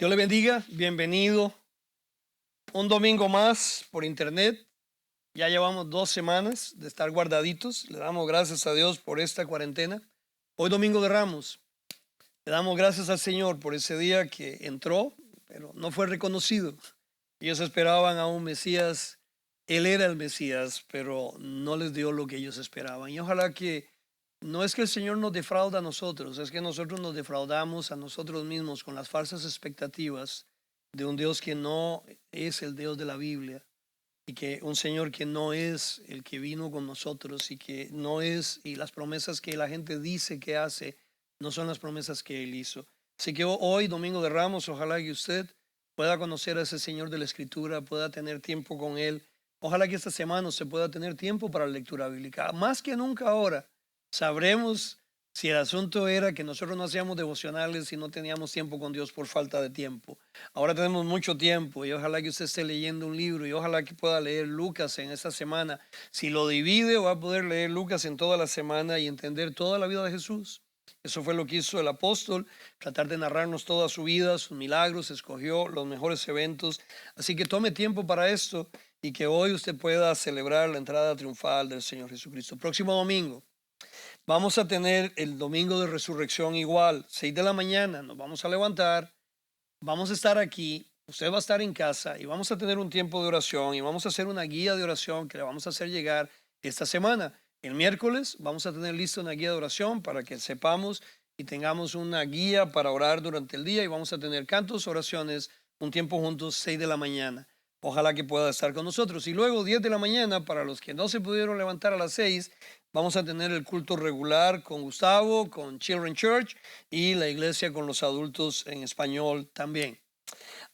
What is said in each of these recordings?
Dios le bendiga, bienvenido un domingo más por internet. Ya llevamos 2 semanas de estar guardaditos. Le damos gracias a Dios por esta cuarentena. Hoy domingo de Ramos. Le damos gracias al Señor por ese día que entró, pero no fue reconocido. Ellos esperaban a un Mesías. Él era el Mesías, pero no les dio lo que ellos esperaban. Y ojalá que no es que el Señor nos defrauda a nosotros, es que nosotros nos defraudamos a nosotros mismos con las falsas expectativas de un Dios que no es el Dios de la Biblia y que un Señor que no es el que vino con nosotros y que no es, y las promesas que la gente dice que hace no son las promesas que Él hizo. Así que hoy, Domingo de Ramos, ojalá que usted pueda conocer a ese Señor de la Escritura, pueda tener tiempo con Él. Ojalá que esta semana se pueda tener tiempo para la lectura bíblica. Más que nunca ahora, sabremos si el asunto era que nosotros no hacíamos devocionales y no teníamos tiempo con Dios por falta de tiempo. Ahora tenemos mucho tiempo y ojalá que usted esté leyendo un libro y ojalá que pueda leer Lucas en esta semana. Si lo divide, va a poder leer Lucas en toda la semana y entender toda la vida de Jesús. Eso fue lo que hizo el apóstol, tratar de narrarnos toda su vida, sus milagros, escogió los mejores eventos. Así que tome tiempo para esto y que hoy usted pueda celebrar la entrada triunfal del Señor Jesucristo. Próximo domingo vamos a tener el domingo de resurrección igual, 6 de la mañana, nos vamos a levantar, vamos a estar aquí, usted va a estar en casa y vamos a tener un tiempo de oración y vamos a hacer una guía de oración que le vamos a hacer llegar esta semana. El miércoles vamos a tener lista una guía de oración para que sepamos y tengamos una guía para orar durante el día y vamos a tener cantos, oraciones, un tiempo juntos, 6 de la mañana. Ojalá que pueda estar con nosotros. Y luego 10 de la mañana, para los que no se pudieron levantar a las 6, vamos a tener el culto regular con Gustavo, con Children Church y la iglesia con los adultos en español también.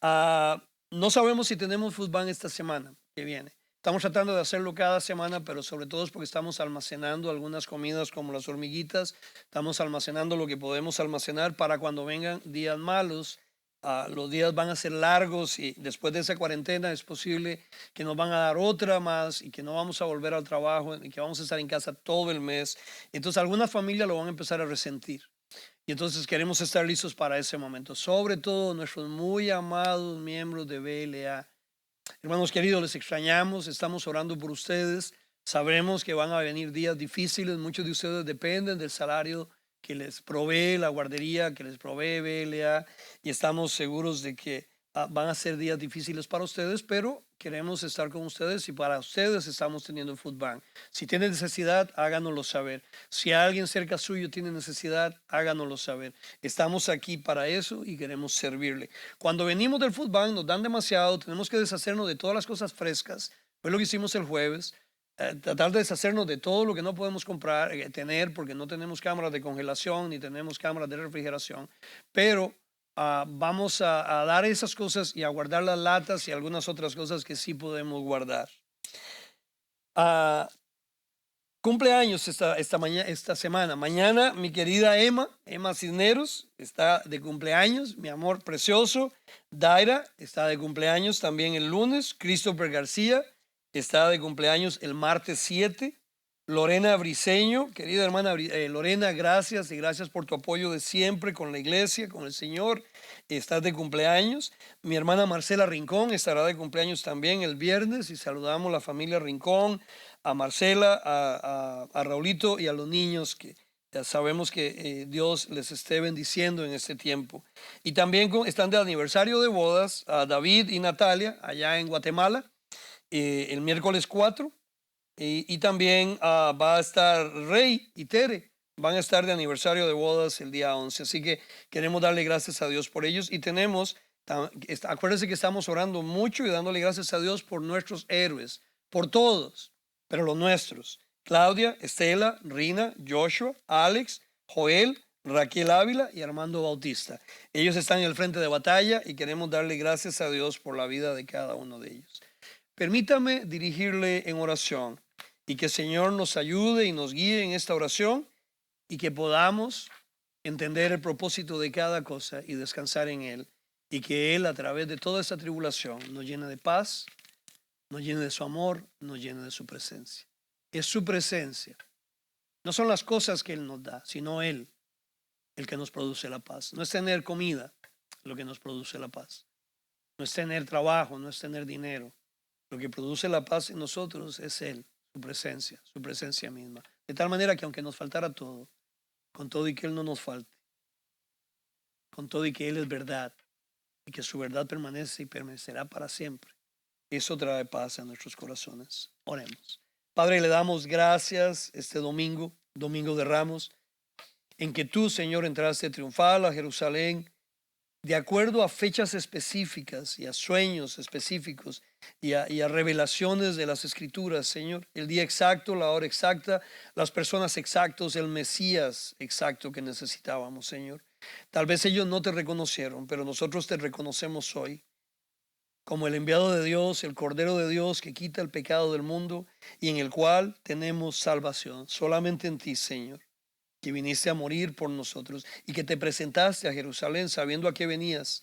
No sabemos si tenemos Foodbank esta semana que viene. Estamos tratando de hacerlo cada semana, pero sobre todo es porque estamos almacenando algunas comidas como las hormiguitas. Estamos almacenando lo que podemos almacenar para cuando vengan días malos. Los días van a ser largos y después de esa cuarentena es posible que nos van a dar otra más y que no vamos a volver al trabajo y que vamos a estar en casa todo el mes. Entonces algunas familias lo van a empezar a resentir. Y entonces queremos estar listos para ese momento, sobre todo nuestros muy amados miembros de BLA. Hermanos queridos, les extrañamos, estamos orando por ustedes. Sabremos que van a venir días difíciles, muchos de ustedes dependen del salario que les provee la guardería, que les provee BLA, y estamos seguros de que van a ser días difíciles para ustedes, pero queremos estar con ustedes y para ustedes estamos teniendo Food Bank. Si tienen necesidad, háganoslo saber. Si alguien cerca suyo tiene necesidad, háganoslo saber. Estamos aquí para eso y queremos servirle. Cuando venimos del Food Bank nos dan demasiado, tenemos que deshacernos de todas las cosas frescas. Fue lo que hicimos el jueves. Tratar de deshacernos de todo lo que no podemos comprar, tener, porque no tenemos cámaras de congelación ni tenemos cámaras de refrigeración. Pero vamos a dar esas cosas y a guardar las latas y algunas otras cosas que sí podemos guardar. Cumpleaños esta semana. Mañana mi querida Emma Cisneros está de cumpleaños, mi amor precioso. Daira está de cumpleaños también el lunes. Christopher García está de cumpleaños el martes 7. Lorena Briceño, querida hermana Lorena, gracias y gracias por tu apoyo de siempre con la iglesia, con el Señor. Estás de cumpleaños. Mi hermana Marcela Rincón estará de cumpleaños también el viernes y saludamos a la familia Rincón, a Marcela, a Raulito y a los niños que ya sabemos que Dios les esté bendiciendo en este tiempo. Y también están de aniversario de bodas a David y Natalia allá en Guatemala el miércoles 4. Y también va a estar Rey y Tere, van a estar de aniversario de bodas el día 11. Así que queremos darle gracias a Dios por ellos. Y acuérdense que estamos orando mucho y dándole gracias a Dios por nuestros héroes, por todos, pero los nuestros. Claudia, Estela, Rina, Joshua, Alex, Joel, Raquel Ávila y Armando Bautista. Ellos están en el frente de batalla y queremos darle gracias a Dios por la vida de cada uno de ellos. Permítame dirigirle en oración y que el Señor nos ayude y nos guíe en esta oración y que podamos entender el propósito de cada cosa y descansar en Él y que Él a través de toda esta tribulación nos llene de paz, nos llene de su amor, nos llene de su presencia. Es su presencia. No son las cosas que Él nos da, sino Él el que nos produce la paz. No es tener comida. lo que nos produce la paz. No es tener trabajo, no es tener dinero. Lo que produce la paz en nosotros es Él, su presencia misma. De tal manera que aunque nos faltara todo, con todo y que Él no nos falte, con todo y que Él es verdad, y que su verdad permanece y permanecerá para siempre, eso trae paz a nuestros corazones. Oremos. Padre, le damos gracias este domingo, domingo de Ramos, en que tú, Señor, entraste triunfal a Jerusalén, de acuerdo a fechas específicas y a sueños específicos y a revelaciones de las Escrituras, Señor. El día exacto, la hora exacta, las personas exactos, el Mesías exacto que necesitábamos, Señor. Tal vez ellos no te reconocieron, pero nosotros te reconocemos hoy como el enviado de Dios, el Cordero de Dios que quita el pecado del mundo y en el cual tenemos salvación. Solamente en ti, Señor, que viniste a morir por nosotros y que te presentaste a Jerusalén sabiendo a qué venías,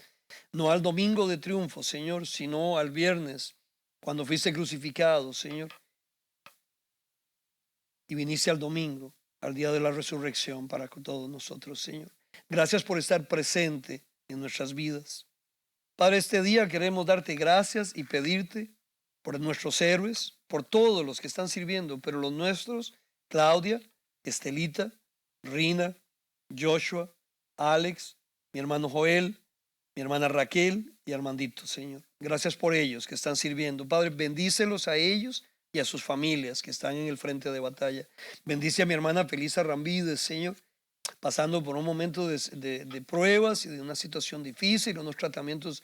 no al domingo de triunfo, Señor, sino al viernes, cuando fuiste crucificado, Señor, y viniste al domingo, al día de la resurrección para todos nosotros, Señor. Gracias por estar presente en nuestras vidas. Padre, este día queremos darte gracias y pedirte por nuestros héroes, por todos los que están sirviendo, pero los nuestros, Claudia, Estelita, Rina, Joshua, Alex, mi hermano Joel, mi hermana Raquel y Armandito, Señor. Gracias por ellos que están sirviendo. Padre, bendícelos a ellos y a sus familias que están en el frente de batalla. Bendice a mi hermana Felisa Ramírez, Señor, pasando por un momento de pruebas y de una situación difícil, unos tratamientos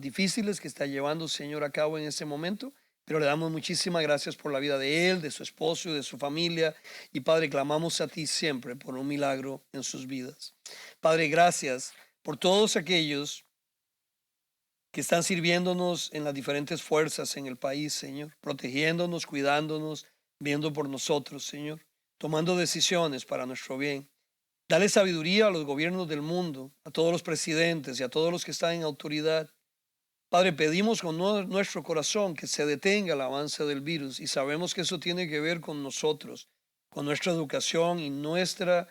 difíciles que está llevando, Señor, a cabo en este momento. Pero le damos muchísimas gracias por la vida de él, de su esposo y de su familia. Y Padre, clamamos a ti siempre por un milagro en sus vidas. Padre, gracias por todos aquellos que están sirviéndonos en las diferentes fuerzas en el país, Señor, protegiéndonos, cuidándonos, viendo por nosotros, Señor, tomando decisiones para nuestro bien. Dale sabiduría a los gobiernos del mundo, a todos los presidentes y a todos los que están en autoridad. Padre, pedimos con nuestro corazón que se detenga el avance del virus y sabemos que eso tiene que ver con nosotros, con nuestra educación y nuestro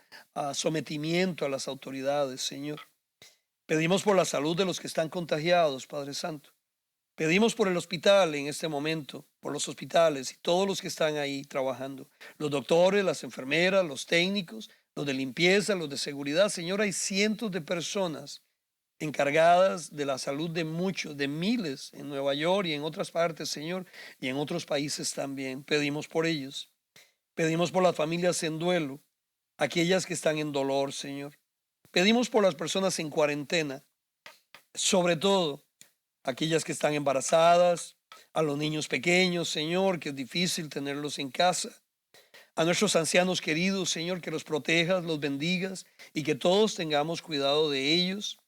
sometimiento a las autoridades, Señor. Pedimos por la salud de los que están contagiados, Padre Santo. Pedimos por el hospital en este momento, por los hospitales y todos los que están ahí trabajando. Los doctores, las enfermeras, los técnicos, los de limpieza, los de seguridad. Señor, hay cientos de personas encargadas de la salud de muchos, de miles en Nueva York y en otras partes, Señor, y en otros países también. Pedimos por ellos. Pedimos por las familias en duelo, aquellas que están en dolor, Señor. Pedimos por las personas en cuarentena, sobre todo aquellas que están embarazadas, a los niños pequeños, Señor, que es difícil tenerlos en casa. A nuestros ancianos queridos, Señor, que los protejas, los bendigas y que todos tengamos cuidado de ellos.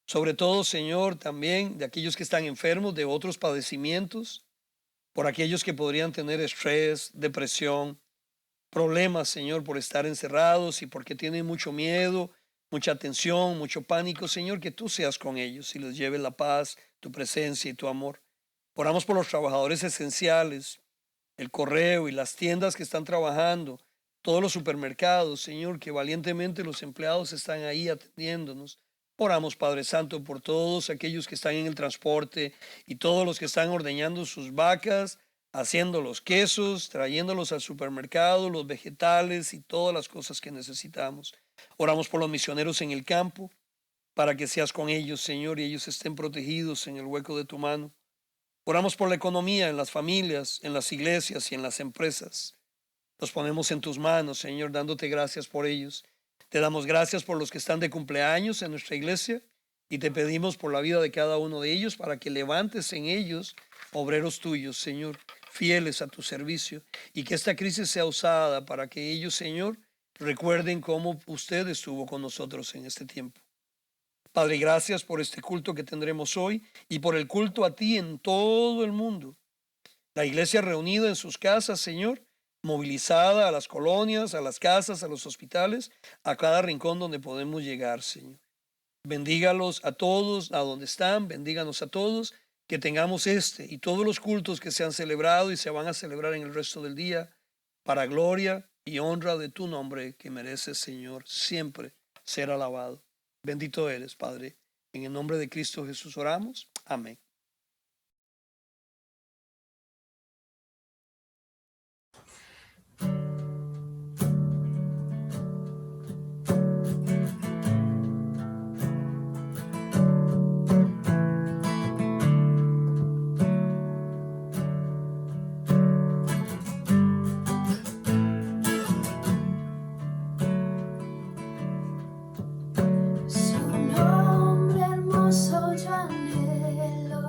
Sobre todo, Señor, también de aquellos que están enfermos de otros padecimientos, por aquellos que podrían tener estrés, depresión, problemas, Señor, por estar encerrados y porque tienen mucho miedo, mucha tensión, mucho pánico, Señor, que tú seas con ellos y les lleves la paz, tu presencia y tu amor. Oramos por los trabajadores esenciales, el correo y las tiendas que están trabajando, todos los supermercados, Señor, que valientemente los empleados están ahí atendiéndonos. Oramos, Padre Santo, por todos aquellos que están en el transporte y todos los que están ordeñando sus vacas, haciendo los quesos, trayéndolos al supermercado, los vegetales y todas las cosas que necesitamos. Oramos por los misioneros en el campo, para que seas con ellos, Señor, y ellos estén protegidos en el hueco de tu mano. Oramos por la economía en las familias, en las iglesias y en las empresas. Los ponemos en tus manos, Señor, dándote gracias por ellos. Te damos gracias por los que están de cumpleaños en nuestra iglesia y te pedimos por la vida de cada uno de ellos para que levantes en ellos obreros tuyos, Señor, fieles a tu servicio y que esta crisis sea usada para que ellos, Señor, recuerden cómo usted estuvo con nosotros en este tiempo. Padre, gracias por este culto que tendremos hoy y por el culto a ti en todo el mundo. La iglesia reunida en sus casas, Señor, movilizada a las colonias, a las casas, a los hospitales, a cada rincón donde podemos llegar, Señor. Bendígalos a todos, a donde están, bendíganos a todos, que tengamos este y todos los cultos que se han celebrado y se van a celebrar en el resto del día, para gloria y honra de tu nombre que mereces, Señor, siempre ser alabado. Bendito eres, Padre, En el nombre de Cristo Jesús oramos. Amén. Su nombre hermoso yo anhelo.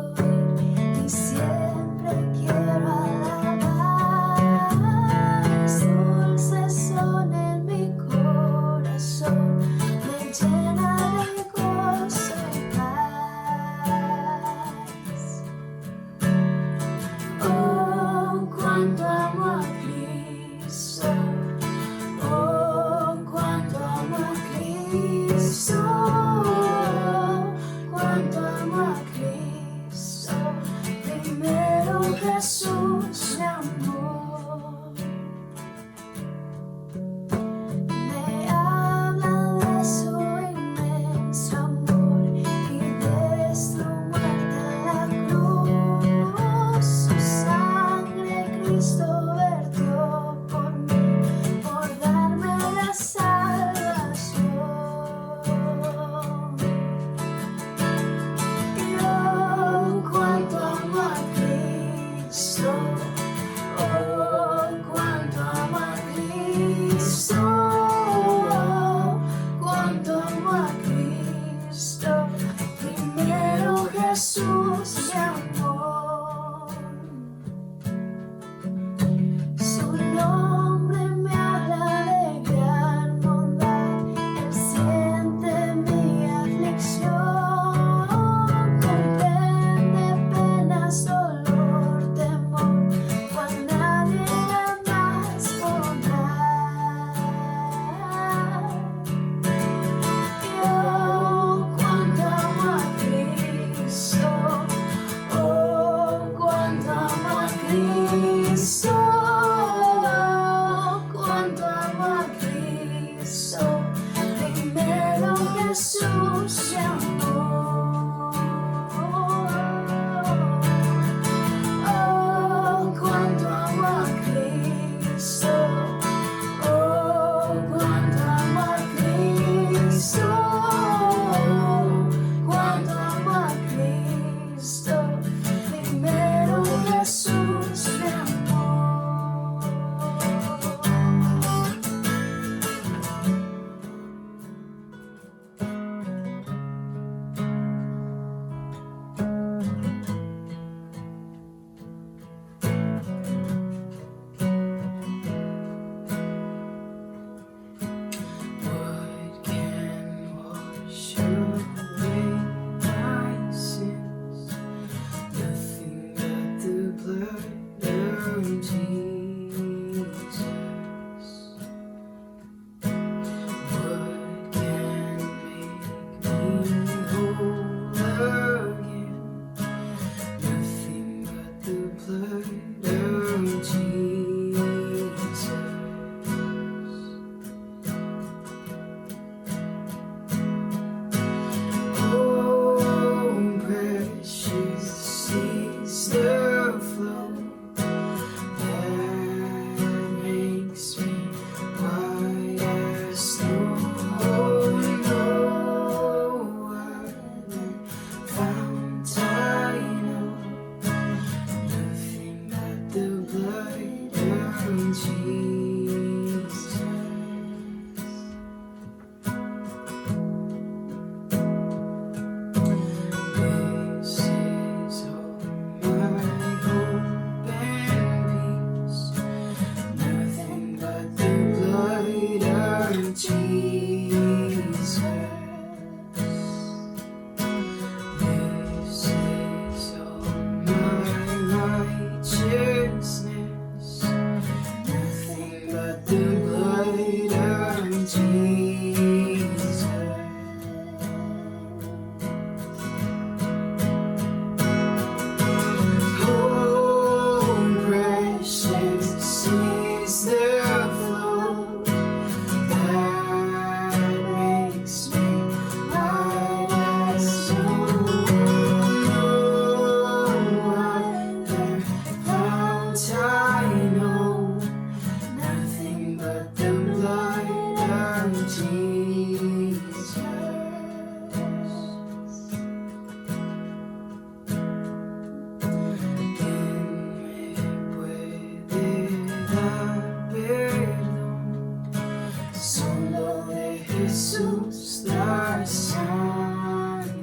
Jesús dar sangre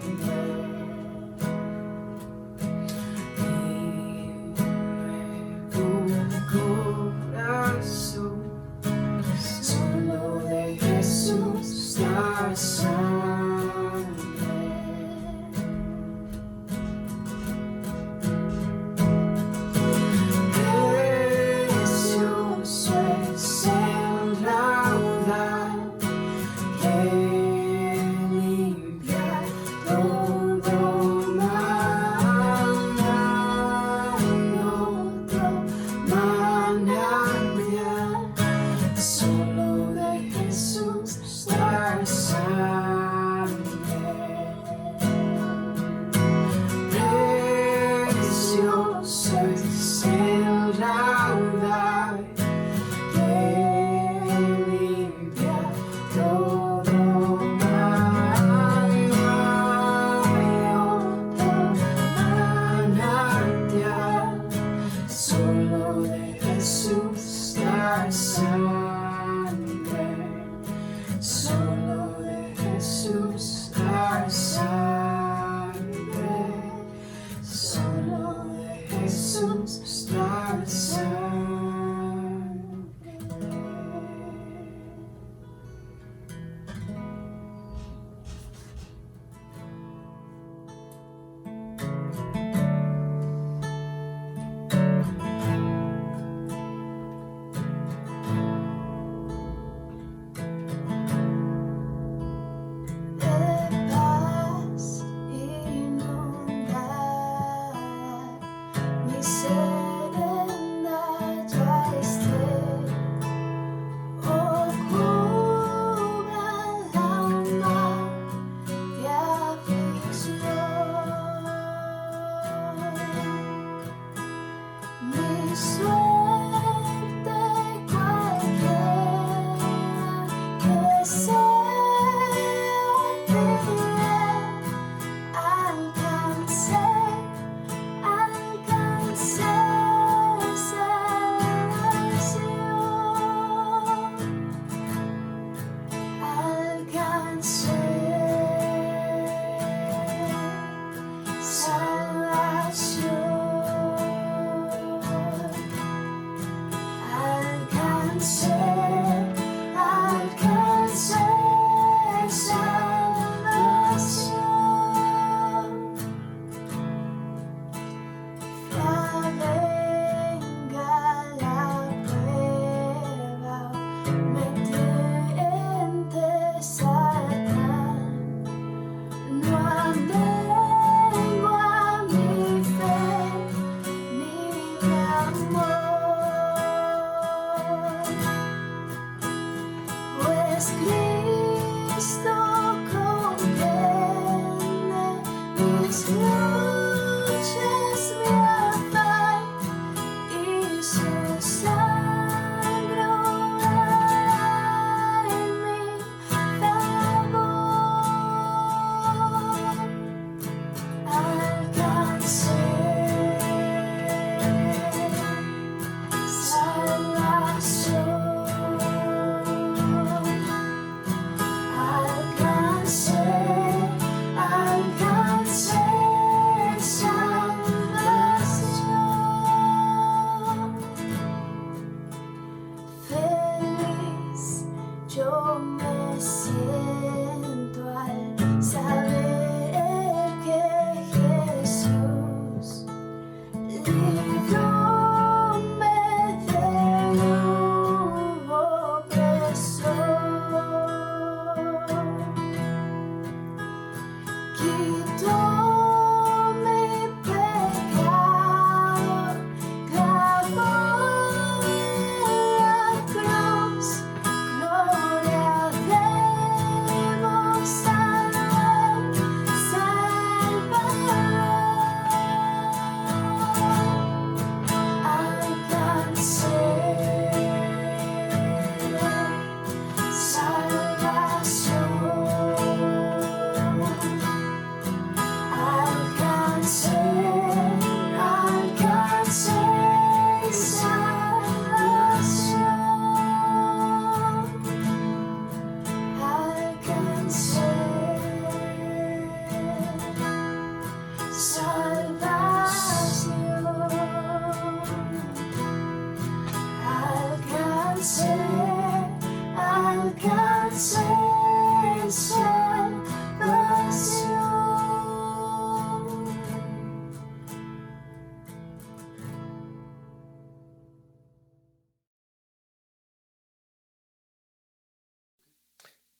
y nuevo corazón. Solo de Jesús dar sangre. Precioso es el raudal que limpia todo mal, otro manantial. Solo de Jesús dar sangre. Precioso es el raudal que limpia todo mal, otro manantial. Solo de Jesús dar sangre. Solo de Jesús dar sangre. Solo de Jesús dar sangre. De paz inundada, mi serena ya esté, oh cubra la mar de aflicción. Mi suerte cualquiera que sea, alcance me tiente Satanás.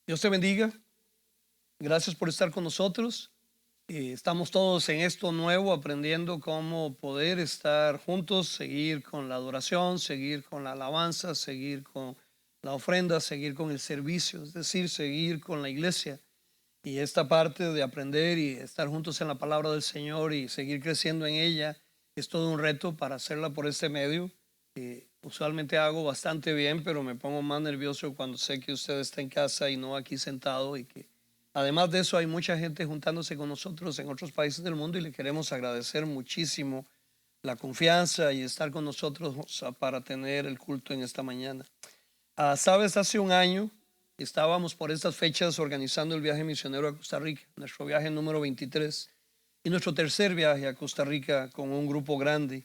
Dios te bendiga. Gracias por estar con nosotros. Estamos todos en esto nuevo, aprendiendo cómo poder estar juntos, seguir con la adoración, seguir con la alabanza, seguir con la ofrenda, seguir con el servicio, es decir, seguir con la iglesia. Y esta parte de aprender y estar juntos en la palabra del Señor y seguir creciendo en ella es todo un reto para hacerla por este medio. Usualmente hago bastante bien, pero me pongo más nervioso cuando sé que usted está en casa y no aquí sentado, y que además de eso hay mucha gente juntándose con nosotros en otros países del mundo, y le queremos agradecer muchísimo la confianza y estar con nosotros para tener el culto en esta mañana. Sabes, hace un año estábamos por estas fechas organizando el viaje misionero a Costa Rica, nuestro viaje número 23 y nuestro tercer viaje a Costa Rica con un grupo grande.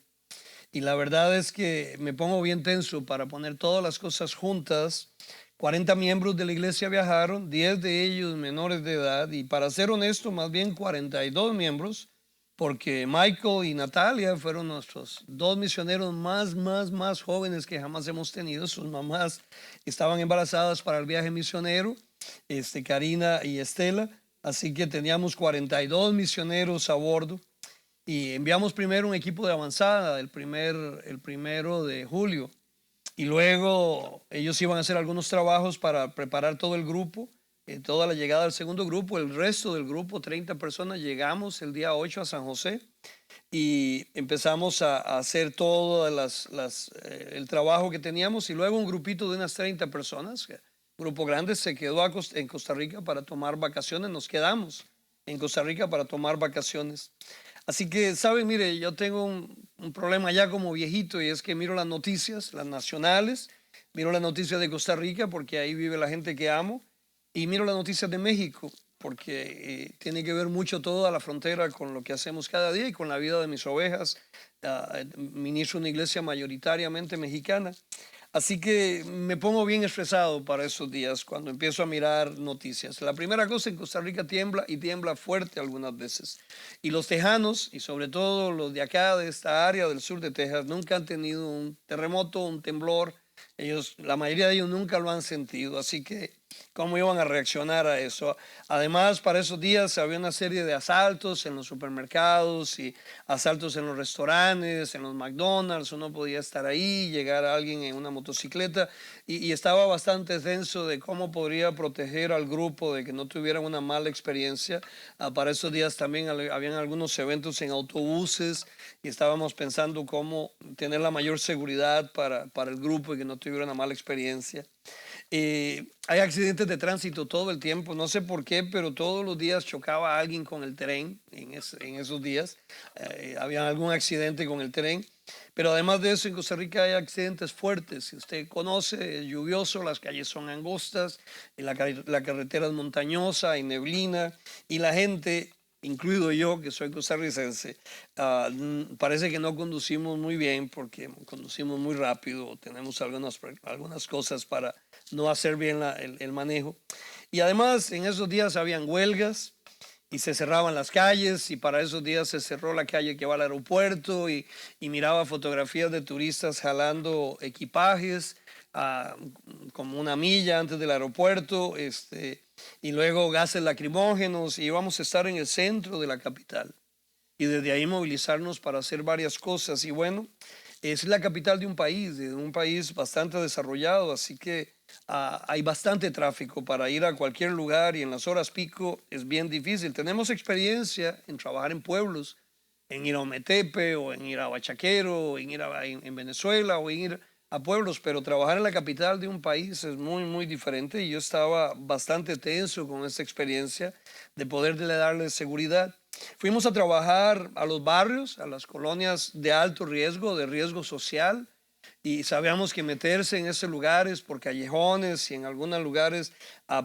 Y la verdad es que me pongo bien tenso para poner todas las cosas juntas. 40 miembros de la iglesia viajaron, 10 de ellos menores de edad, y para ser honesto, más bien 42 miembros, porque Michael y Natalia fueron nuestros dos misioneros más jóvenes que jamás hemos tenido. Sus mamás estaban embarazadas para el viaje misionero, Karina y Estela, así que teníamos 42 misioneros a bordo. Y enviamos primero un equipo de avanzada el primero de julio, y luego ellos iban a hacer algunos trabajos para preparar todo el grupo, toda la llegada del segundo grupo. El resto del grupo, 30 personas, llegamos el día 8 a San José y empezamos a hacer todo el trabajo que teníamos, y luego un grupito de unas 30 personas, un grupo grande, se quedó en Costa Rica para tomar vacaciones. Nos quedamos en Costa Rica para tomar vacaciones. Así que, ¿saben? Mire, yo tengo un problema ya como viejito, y es que miro las noticias, las nacionales, miro las noticias de Costa Rica porque ahí vive la gente que amo, y miro las noticias de México porque tiene que ver mucho toda la frontera con lo que hacemos cada día y con la vida de mis ovejas. Ministro en una iglesia mayoritariamente mexicana. Así que me pongo bien estresado para esos días cuando empiezo a mirar noticias. La primera cosa, en Costa Rica tiembla, y tiembla fuerte algunas veces. Y los tejanos, y sobre todo los de acá, de esta área del sur de Texas, nunca han tenido un terremoto, un temblor. La mayoría de ellos nunca lo han sentido. Así que, ¿cómo iban a reaccionar a eso? Además, para esos días había una serie de asaltos en los supermercados y asaltos en los restaurantes, en los McDonald's. Uno podía estar ahí, llegar a alguien en una motocicleta, y estaba bastante tenso de cómo podría proteger al grupo de que no tuvieran una mala experiencia. Para esos días también habían algunos eventos en autobuses, y estábamos pensando cómo tener la mayor seguridad para el grupo y que no tuviera una mala experiencia. Hay accidentes de tránsito todo el tiempo, no sé por qué, pero todos los días chocaba a alguien con el tren. En esos días había algún accidente con el tren. Pero además de eso, en Costa Rica hay accidentes fuertes. Si usted conoce, es lluvioso, las calles son angostas, la carretera es montañosa, hay neblina, y la gente, incluido yo, que soy costarricense, parece que no conducimos muy bien porque conducimos muy rápido, tenemos algunas cosas para no hacer bien el manejo. Y además, en esos días habían huelgas y se cerraban las calles, y para esos días se cerró la calle que va al aeropuerto, y miraba fotografías de turistas jalando equipajes como una milla antes del aeropuerto, y luego gases lacrimógenos, y íbamos a estar en el centro de la capital y desde ahí movilizarnos para hacer varias cosas. Y bueno, es la capital de un país bastante desarrollado, así que hay bastante tráfico para ir a cualquier lugar, y en las horas pico es bien difícil. Tenemos experiencia en trabajar en pueblos, en ir a Ometepe o en ir a Bachaquero, o en ir en Venezuela, o en ir a pueblos, pero trabajar en la capital de un país es muy diferente, y yo estaba bastante tenso con esta experiencia de poderle darle seguridad. Fuimos a trabajar a los barrios, a las colonias de alto riesgo, de riesgo social, y sabíamos que meterse en esos lugares por callejones y en algunos lugares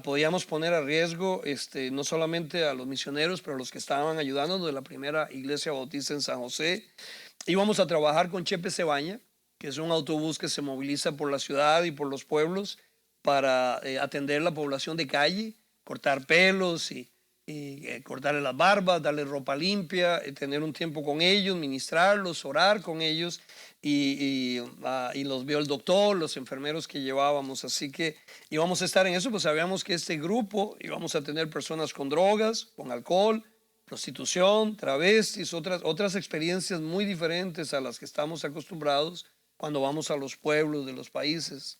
podíamos poner a riesgo no solamente a los misioneros, pero a los que estaban ayudando de la primera iglesia bautista en San José. Íbamos a trabajar con Chepe Cebaña, que es un autobús que se moviliza por la ciudad y por los pueblos para atender la población de calle, cortar pelos y y cortarle las barbas, darle ropa limpia, tener un tiempo con ellos, ministrarlos, orar con ellos y los vio el doctor, los enfermeros que llevábamos, así que íbamos a estar en eso, pues sabíamos que este grupo íbamos a tener personas con drogas, con alcohol, prostitución, travestis, otras experiencias muy diferentes a las que estamos acostumbrados cuando vamos a los pueblos de los países.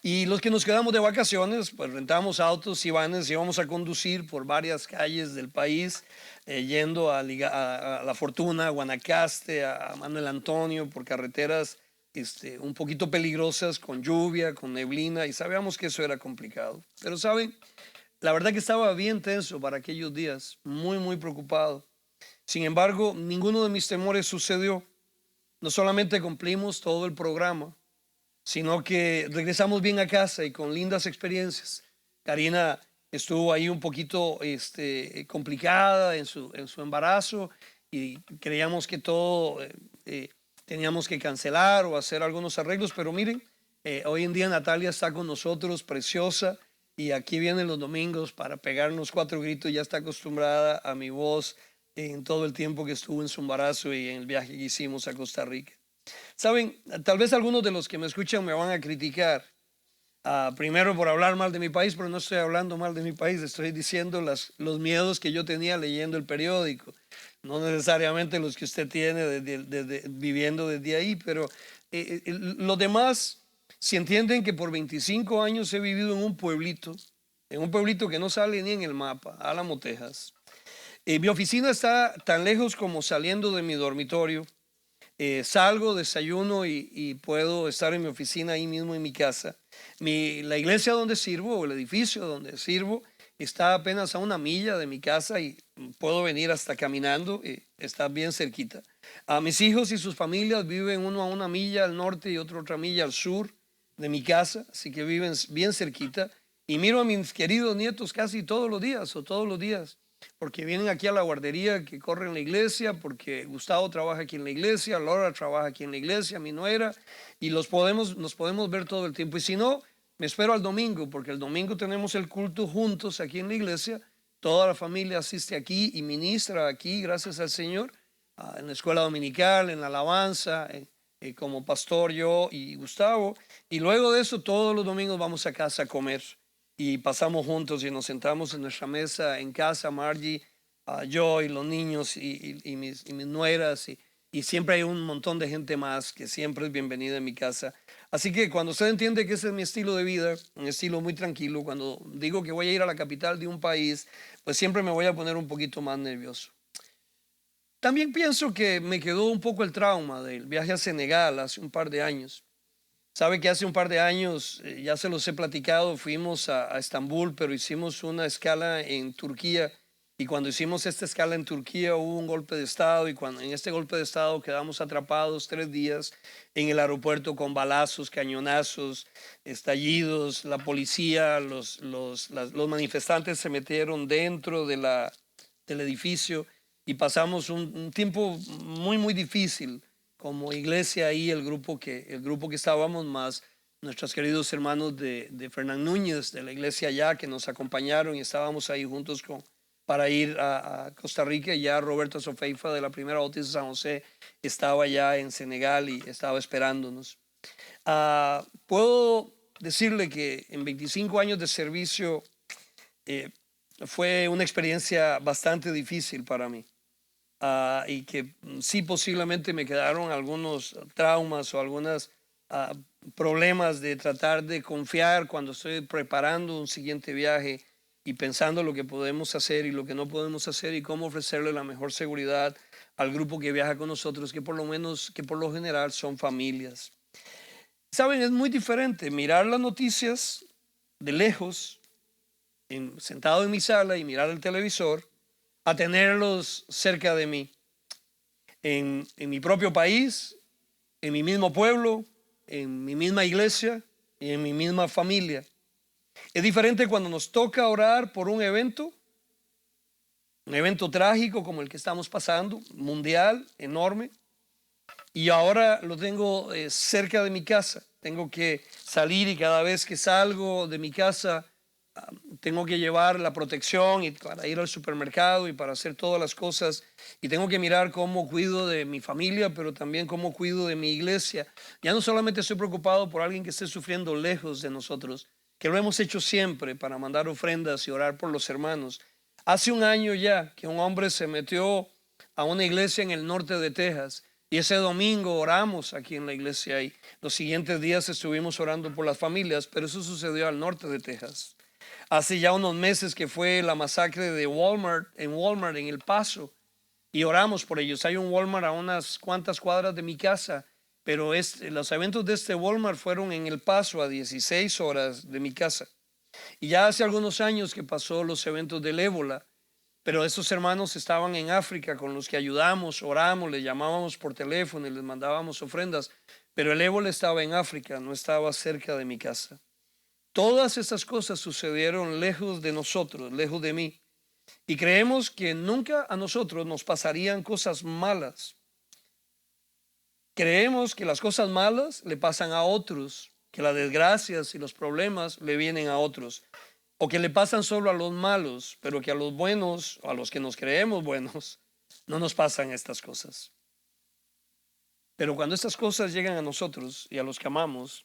Y los que nos quedamos de vacaciones, pues rentamos autos y vanes y íbamos a conducir por varias calles del país, yendo a La Fortuna, a Guanacaste, a Manuel Antonio, por carreteras un poquito peligrosas, con lluvia, con neblina, y sabíamos que eso era complicado. Pero saben, la verdad que estaba bien tenso para aquellos días, muy, muy preocupado. Sin embargo, ninguno de mis temores sucedió. No solamente cumplimos todo el programa, sino que regresamos bien a casa y con lindas experiencias. Karina estuvo ahí un poquito complicada en su embarazo y creíamos que todo teníamos que cancelar o hacer algunos arreglos, pero miren, hoy en día Natalia está con nosotros, preciosa, y aquí vienen los domingos para pegarnos 4 gritos. Ya está acostumbrada a mi voz en todo el tiempo que estuvo en su embarazo y en el viaje que hicimos a Costa Rica. Saben, tal vez algunos de los que me escuchan me van a criticar, primero por hablar mal de mi país, pero no estoy hablando mal de mi país, estoy diciendo los miedos que yo tenía leyendo el periódico, no necesariamente los que usted tiene viviendo desde ahí, pero los demás, si entienden que por 25 años he vivido en un pueblito que no sale ni en el mapa, Álamo, Texas. Mi oficina está tan lejos como saliendo de mi dormitorio. Salgo, desayuno y puedo estar en mi oficina ahí mismo en mi casa. La iglesia donde sirvo, o el edificio donde sirvo, está apenas a 1 milla de mi casa y puedo venir hasta caminando, está bien cerquita. Mis hijos y sus familias viven uno a 1 milla al norte y otro a 1 milla al sur de mi casa, así que viven bien cerquita. Y miro a mis queridos nietos casi todos los días, porque vienen aquí a la guardería que corre en la iglesia, porque Gustavo trabaja aquí en la iglesia, Laura trabaja aquí en la iglesia, mi nuera, y nos podemos ver todo el tiempo. Y si no, me espero al domingo, porque el domingo tenemos el culto juntos aquí en la iglesia. Toda la familia asiste aquí y ministra aquí, gracias al Señor, en la escuela dominical, en la alabanza, como pastor yo y Gustavo. Y luego de eso, todos los domingos vamos a casa a comer. Y pasamos juntos y nos sentamos en nuestra mesa en casa, Margie, yo y los niños y mis nueras. Y siempre hay un montón de gente más que siempre es bienvenida en mi casa. Así que cuando usted entiende que ese es mi estilo de vida, un estilo muy tranquilo, cuando digo que voy a ir a la capital de un país, pues siempre me voy a poner un poquito más nervioso. También pienso que me quedó un poco el trauma del viaje a Senegal hace un par de años. Sabe que hace un par de años, ya se los he platicado, fuimos a Estambul, pero hicimos una escala en Turquía. Y cuando hicimos esta escala en Turquía hubo un golpe de Estado, y en este golpe de Estado quedamos atrapados 3 días en el aeropuerto con balazos, cañonazos, estallidos. La policía, los manifestantes se metieron dentro del edificio y pasamos un tiempo muy, muy difícil como iglesia ahí, el grupo que estábamos, más nuestros queridos hermanos de Fernán Núñez, de la iglesia allá, que nos acompañaron, y estábamos ahí juntos para ir a Costa Rica. Ya Roberto Sofeifa de la Primera Bautista San José estaba allá en Senegal y estaba esperándonos. Puedo decirle que en 25 años de servicio fue una experiencia bastante difícil para mí. Y que sí, posiblemente me quedaron algunos traumas o algunos problemas de tratar de confiar cuando estoy preparando un siguiente viaje y pensando lo que podemos hacer y lo que no podemos hacer y cómo ofrecerle la mejor seguridad al grupo que viaja con nosotros, que por lo general son familias. Saben, es muy diferente mirar las noticias de lejos, sentado en mi sala y mirar el televisor, a tenerlos cerca de mí, en mi propio país, en mi mismo pueblo, en mi misma iglesia y en mi misma familia. Es diferente cuando nos toca orar por un evento trágico como el que estamos pasando, mundial, enorme, y ahora lo tengo cerca de mi casa. Tengo que salir, y cada vez que salgo de mi casa tengo que llevar la protección y para ir al supermercado y para hacer todas las cosas. Y tengo que mirar cómo cuido de mi familia, pero también cómo cuido de mi iglesia. Ya no solamente estoy preocupado por alguien que esté sufriendo lejos de nosotros, que lo hemos hecho siempre para mandar ofrendas y orar por los hermanos. Hace un año ya que un hombre se metió a una iglesia en el norte de Texas y ese domingo oramos aquí en la iglesia y los siguientes días estuvimos orando por las familias, pero eso sucedió al norte de Texas. Hace ya unos meses que fue la masacre de Walmart en El Paso y oramos por ellos. Hay un Walmart a unas cuantas cuadras de mi casa, pero los eventos de este Walmart fueron en El Paso a 16 horas de mi casa. Y ya hace algunos años que pasó los eventos del ébola, pero esos hermanos estaban en África con los que ayudamos, oramos, les llamábamos por teléfono y les mandábamos ofrendas, pero el ébola estaba en África, no estaba cerca de mi casa. Todas estas cosas sucedieron lejos de nosotros, lejos de mí. Y creemos que nunca a nosotros nos pasarían cosas malas. Creemos que las cosas malas le pasan a otros, que las desgracias y los problemas le vienen a otros. O que le pasan solo a los malos, pero que a los buenos, o a los que nos creemos buenos, no nos pasan estas cosas. Pero cuando estas cosas llegan a nosotros y a los que amamos,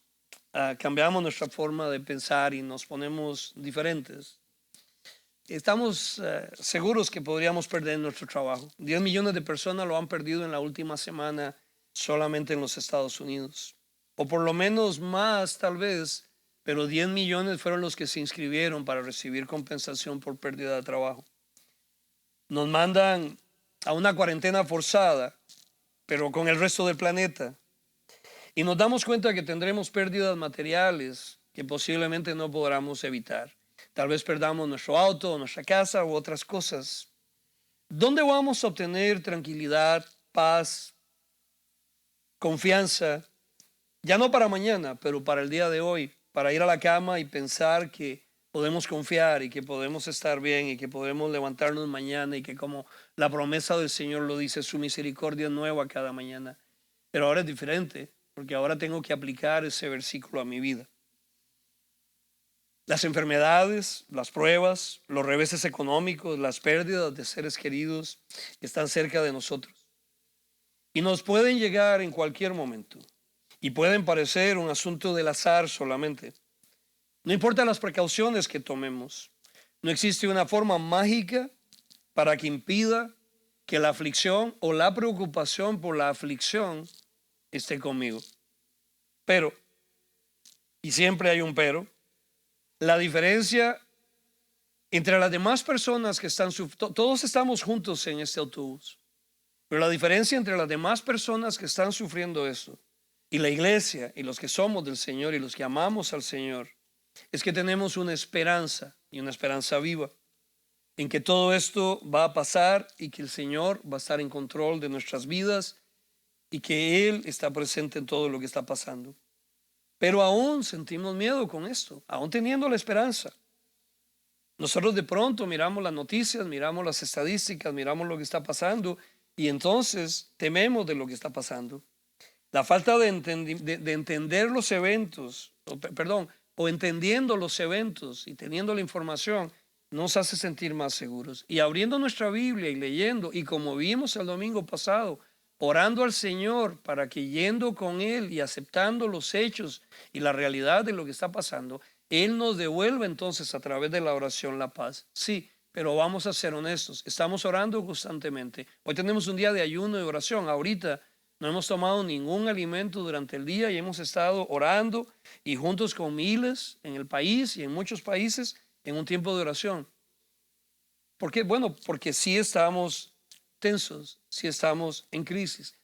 cambiamos nuestra forma de pensar y nos ponemos diferentes. Estamos seguros que podríamos perder nuestro trabajo. 10 millones de personas lo han perdido en la última semana solamente en los Estados Unidos. O por lo menos más tal vez, pero 10 millones fueron los que se inscribieron para recibir compensación por pérdida de trabajo. Nos mandan a una cuarentena forzada, pero con el resto del planeta. Y nos damos cuenta que tendremos pérdidas materiales que posiblemente no podamos evitar. Tal vez perdamos nuestro auto, nuestra casa u otras cosas. ¿Dónde vamos a obtener tranquilidad, paz, confianza? Ya no para mañana, pero para el día de hoy, para ir a la cama y pensar que podemos confiar y que podemos estar bien y que podemos levantarnos mañana y que como la promesa del Señor lo dice, su misericordia es nueva cada mañana. Pero ahora es diferente, porque ahora tengo que aplicar ese versículo a mi vida. Las enfermedades, las pruebas, los reveses económicos, las pérdidas de seres queridos están cerca de nosotros. Y nos pueden llegar en cualquier momento. Y pueden parecer un asunto del azar solamente. No importa las precauciones que tomemos. No existe una forma mágica para que impida que la aflicción o la preocupación por la aflicción esté conmigo. Pero, y siempre hay un pero, la diferencia entre las demás personas que están todos estamos juntos en este autobús, pero la diferencia entre las demás personas que están sufriendo esto y la iglesia y los que somos del Señor y los que amamos al Señor es que tenemos una esperanza y una esperanza viva en que todo esto va a pasar y que el Señor va a estar en control de nuestras vidas y que Él está presente en todo lo que está pasando. Pero aún sentimos miedo con esto, aún teniendo la esperanza. Nosotros de pronto miramos las noticias, miramos las estadísticas, miramos lo que está pasando y entonces tememos de lo que está pasando. La falta de entender los eventos, o entendiendo los eventos y teniendo la información, nos hace sentir más seguros. Y abriendo nuestra Biblia y leyendo, y como vimos el domingo pasado, orando al Señor para que yendo con Él y aceptando los hechos y la realidad de lo que está pasando, Él nos devuelve entonces a través de la oración la paz. Sí, pero vamos a ser honestos, estamos orando constantemente. Hoy tenemos un día de ayuno y oración. Ahorita no hemos tomado ningún alimento durante el día y hemos estado orando y juntos con miles en el país y en muchos países en un tiempo de oración. ¿Por qué? Bueno, porque sí estamos tensos, sí estamos en crisis.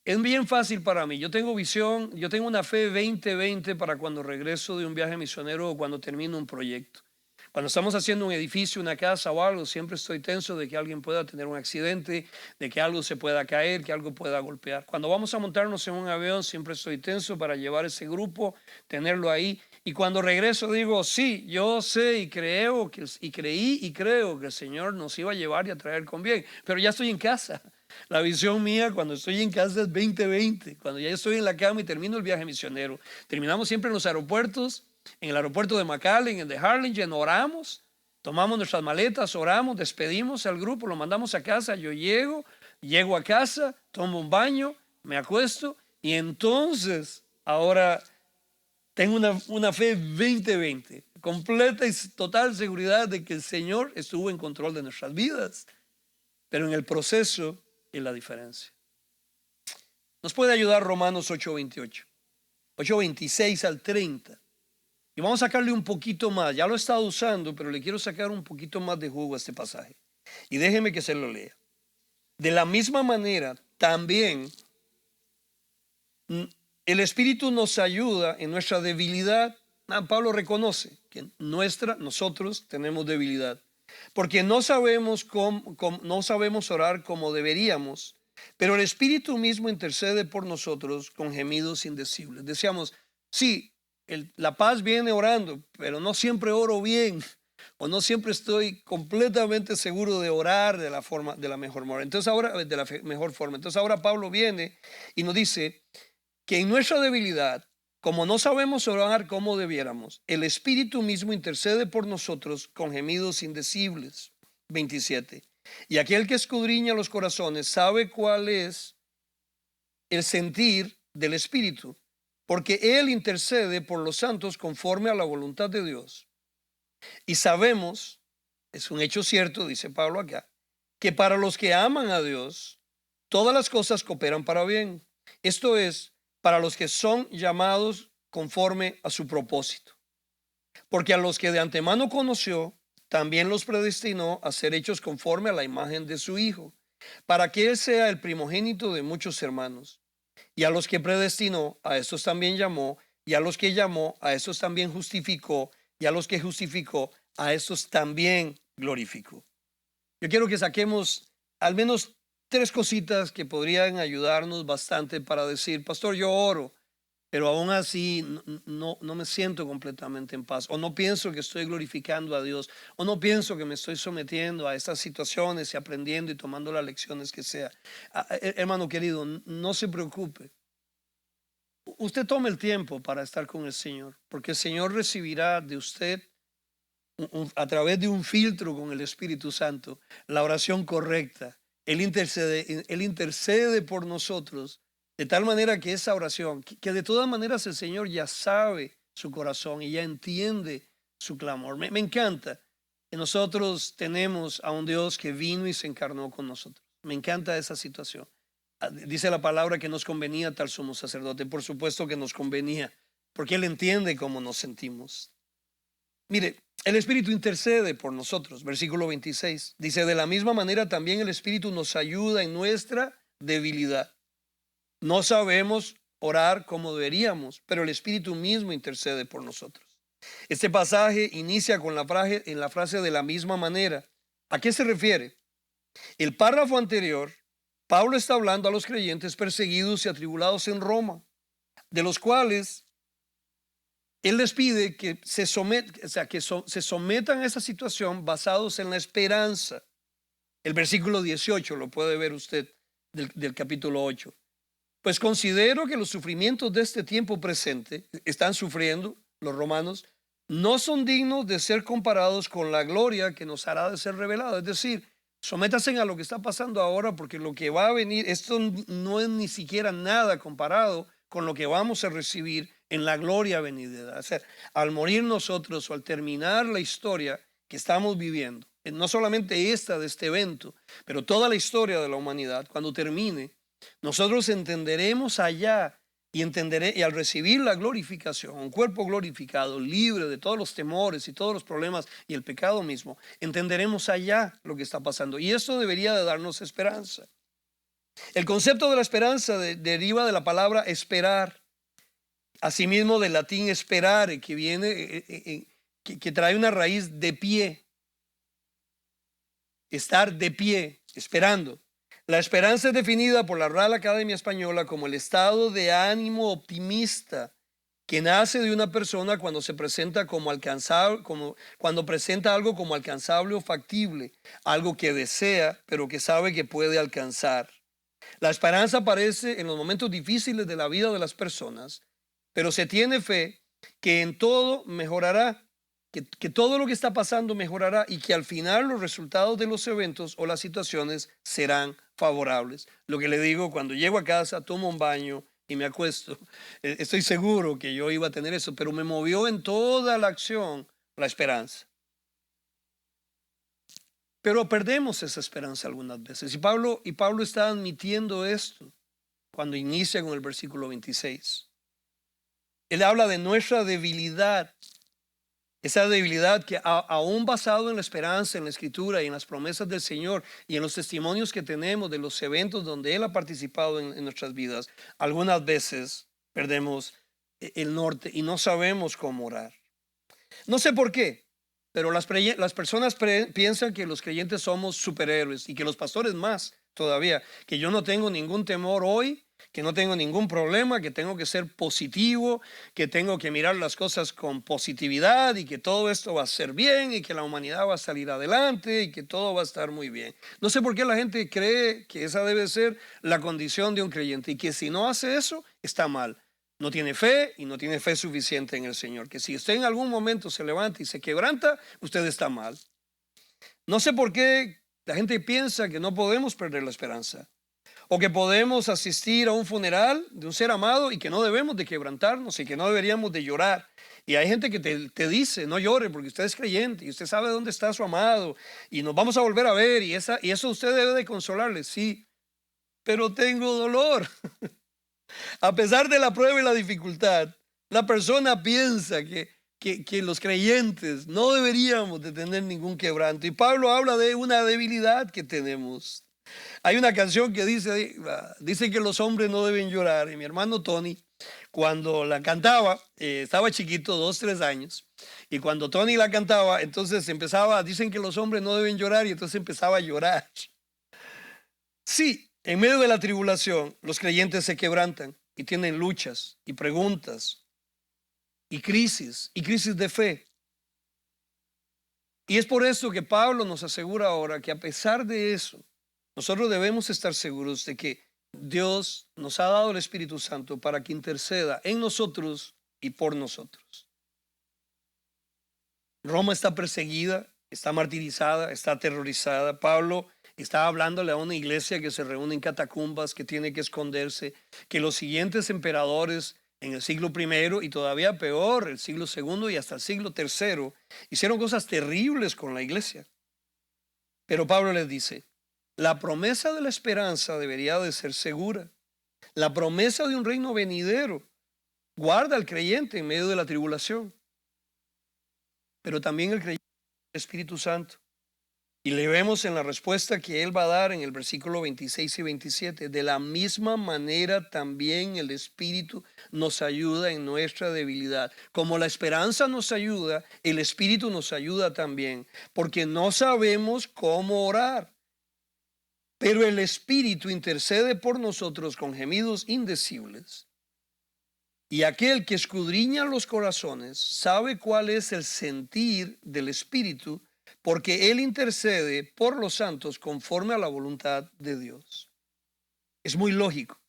Es bien fácil para mí. Yo tengo visión, yo tengo una fe 20-20 para cuando regreso de un viaje misionero o cuando termino un proyecto. Cuando estamos haciendo un edificio, una casa o algo, siempre estoy tenso de que alguien pueda tener un accidente, de que algo se pueda caer, que algo pueda golpear. Cuando vamos a montarnos en un avión, siempre estoy tenso para llevar ese grupo, tenerlo ahí. Y cuando regreso digo, sí, yo sé y creo y creí y creo que el Señor nos iba a llevar y a traer con bien, pero ya estoy en casa. La visión mía cuando estoy en casa es 20-20, cuando ya estoy en la cama y termino el viaje misionero. Terminamos siempre en los aeropuertos en el aeropuerto de McAllen, de Harlingen, oramos, tomamos nuestras maletas, oramos, despedimos al grupo, lo mandamos a casa. Yo llego a casa, tomo un baño, me acuesto y entonces ahora tengo una fe 20-20, completa y total seguridad de que el Señor estuvo en control de nuestras vidas. Pero en el proceso es la diferencia. Nos puede ayudar Romanos 8:28, 8:26 al 30. Y vamos a sacarle un poquito más. Ya lo he estado usando, pero le quiero sacar un poquito más de jugo a este pasaje. Y déjeme que se lo lea. De la misma manera, también el Espíritu nos ayuda en nuestra debilidad. Pablo reconoce que nosotros tenemos debilidad. Porque no sabemos orar como deberíamos, pero el Espíritu mismo intercede por nosotros con gemidos indecibles. Decíamos, sí, la paz viene orando, pero no siempre oro bien, o no siempre estoy completamente seguro de orar de la mejor forma. Entonces ahora Pablo viene y nos dice que en nuestra debilidad, como no sabemos orar como debiéramos, el Espíritu mismo intercede por nosotros con gemidos indecibles. 27. Y aquel que escudriña los corazones sabe cuál es el sentir del Espíritu, porque Él intercede por los santos conforme a la voluntad de Dios. Y sabemos, es un hecho cierto, dice Pablo acá, que para los que aman a Dios, todas las cosas cooperan para bien. Esto es, para los que son llamados conforme a su propósito. Porque a los que de antemano conoció, también los predestinó a ser hechos conforme a la imagen de su Hijo, para que Él sea el primogénito de muchos hermanos. Y a los que predestinó, a estos también llamó, y a los que llamó, a estos también justificó, y a los que justificó, a estos también glorificó. Yo quiero que saquemos al menos 3 cositas que podrían ayudarnos bastante para decir, pastor, yo oro, pero aún así no me siento completamente en paz, o no pienso que estoy glorificando a Dios, o no pienso que me estoy sometiendo a estas situaciones y aprendiendo y tomando las lecciones que sea. Hermano querido, no se preocupe. Usted tome el tiempo para estar con el Señor, porque el Señor recibirá de usted a través de un filtro con el Espíritu Santo la oración correcta. Él intercede por nosotros de tal manera que esa oración, que de todas maneras el Señor ya sabe su corazón y ya entiende su clamor. Me encanta que nosotros tenemos a un Dios que vino y se encarnó con nosotros. Me encanta esa situación. Dice la palabra que nos convenía tal sumo sacerdote. Por supuesto que nos convenía, porque Él entiende cómo nos sentimos. Mire, el Espíritu intercede por nosotros. Versículo 26. Dice, de la misma manera también el Espíritu nos ayuda en nuestra debilidad. No sabemos orar como deberíamos, pero el Espíritu mismo intercede por nosotros. Este pasaje inicia con la frase de la misma manera. ¿A qué se refiere? El párrafo anterior, Pablo está hablando a los creyentes perseguidos y atribulados en Roma, de los cuales él les pide que se sometan a esa situación basados en la esperanza. El versículo 18 lo puede ver usted del capítulo 8. Pues considero que los sufrimientos de este tiempo presente, están sufriendo los romanos, no son dignos de ser comparados con la gloria que nos hará de ser revelada. Es decir, sométanse a lo que está pasando ahora, porque lo que va a venir, esto no es ni siquiera nada comparado con lo que vamos a recibir en la gloria venidera. O sea, al morir nosotros o al terminar la historia que estamos viviendo, no solamente esta de este evento, pero toda la historia de la humanidad, cuando termine, nosotros entenderemos allá y al recibir la glorificación, un cuerpo glorificado, libre de todos los temores y todos los problemas y el pecado mismo, entenderemos allá lo que está pasando. Y esto debería de darnos esperanza. El concepto de la esperanza deriva de la palabra esperar. Asimismo del latín esperare, que viene, que trae una raíz de pie. Estar de pie, esperando. La esperanza es definida por la Real Academia Española como el estado de ánimo optimista que nace de una persona cuando se presenta cuando presenta algo como alcanzable o factible, algo que desea, pero que sabe que puede alcanzar. La esperanza aparece en los momentos difíciles de la vida de las personas, pero se tiene fe que en todo mejorará, que todo lo que está pasando mejorará y que al final los resultados de los eventos o las situaciones serán favorables. Lo que le digo, cuando llego a casa, tomo un baño y me acuesto, estoy seguro que yo iba a tener eso, pero me movió en toda la acción la esperanza. Pero perdemos esa esperanza algunas veces. Y Pablo está admitiendo esto cuando inicia con el versículo 26. Él habla de nuestra debilidad. Esa debilidad que aún basado en la esperanza, en la escritura y en las promesas del Señor y en los testimonios que tenemos de los eventos donde Él ha participado en nuestras vidas, algunas veces perdemos el norte y no sabemos cómo orar. No sé por qué, pero las personas piensan que los creyentes somos superhéroes y que los pastores más todavía, que yo no tengo ningún temor hoy, que no tengo ningún problema, que tengo que ser positivo, que tengo que mirar las cosas con positividad y que todo esto va a ser bien y que la humanidad va a salir adelante y que todo va a estar muy bien. No sé por qué la gente cree que esa debe ser la condición de un creyente y que si no hace eso, está mal. No tiene fe y no tiene fe suficiente en el Señor. Que si usted en algún momento se levanta y se quebranta, usted está mal. No sé por qué la gente piensa que no podemos perder la esperanza. O que podemos asistir a un funeral de un ser amado y que no debemos de quebrantarnos y que no deberíamos de llorar. Y hay gente que te dice, no llore porque usted es creyente y usted sabe dónde está su amado y nos vamos a volver a ver y eso usted debe de consolarle. Sí, pero tengo dolor. A pesar de la prueba y la dificultad, la persona piensa que los creyentes no deberíamos de tener ningún quebranto. Y Pablo habla de una debilidad que tenemos. Hay una canción que dice que los hombres no deben llorar. Y mi hermano Tony, cuando la cantaba, estaba chiquito, 2, 3 años. Y cuando Tony la cantaba, entonces dicen que los hombres no deben llorar y entonces empezaba a llorar. Sí, en medio de la tribulación, los creyentes se quebrantan y tienen luchas y preguntas y crisis de fe. Y es por eso que Pablo nos asegura ahora que a pesar de eso, nosotros debemos estar seguros de que Dios nos ha dado el Espíritu Santo para que interceda en nosotros y por nosotros. Roma está perseguida, está martirizada, está aterrorizada. Pablo está hablándole a una iglesia que se reúne en catacumbas, que tiene que esconderse, que los siguientes emperadores en el siglo I y todavía peor, el siglo II y hasta el siglo III, hicieron cosas terribles con la iglesia. Pero Pablo les dice, la promesa de la esperanza debería de ser segura. La promesa de un reino venidero guarda al creyente en medio de la tribulación. Pero también el creyente el Espíritu Santo. Y le vemos en la respuesta que él va a dar en el versículo 26 y 27. De la misma manera también el Espíritu nos ayuda en nuestra debilidad. Como la esperanza nos ayuda, el Espíritu nos ayuda también. Porque no sabemos cómo orar. Pero el Espíritu intercede por nosotros con gemidos indecibles. Y aquel que escudriña los corazones sabe cuál es el sentir del Espíritu, porque Él intercede por los santos conforme a la voluntad de Dios. Es muy lógico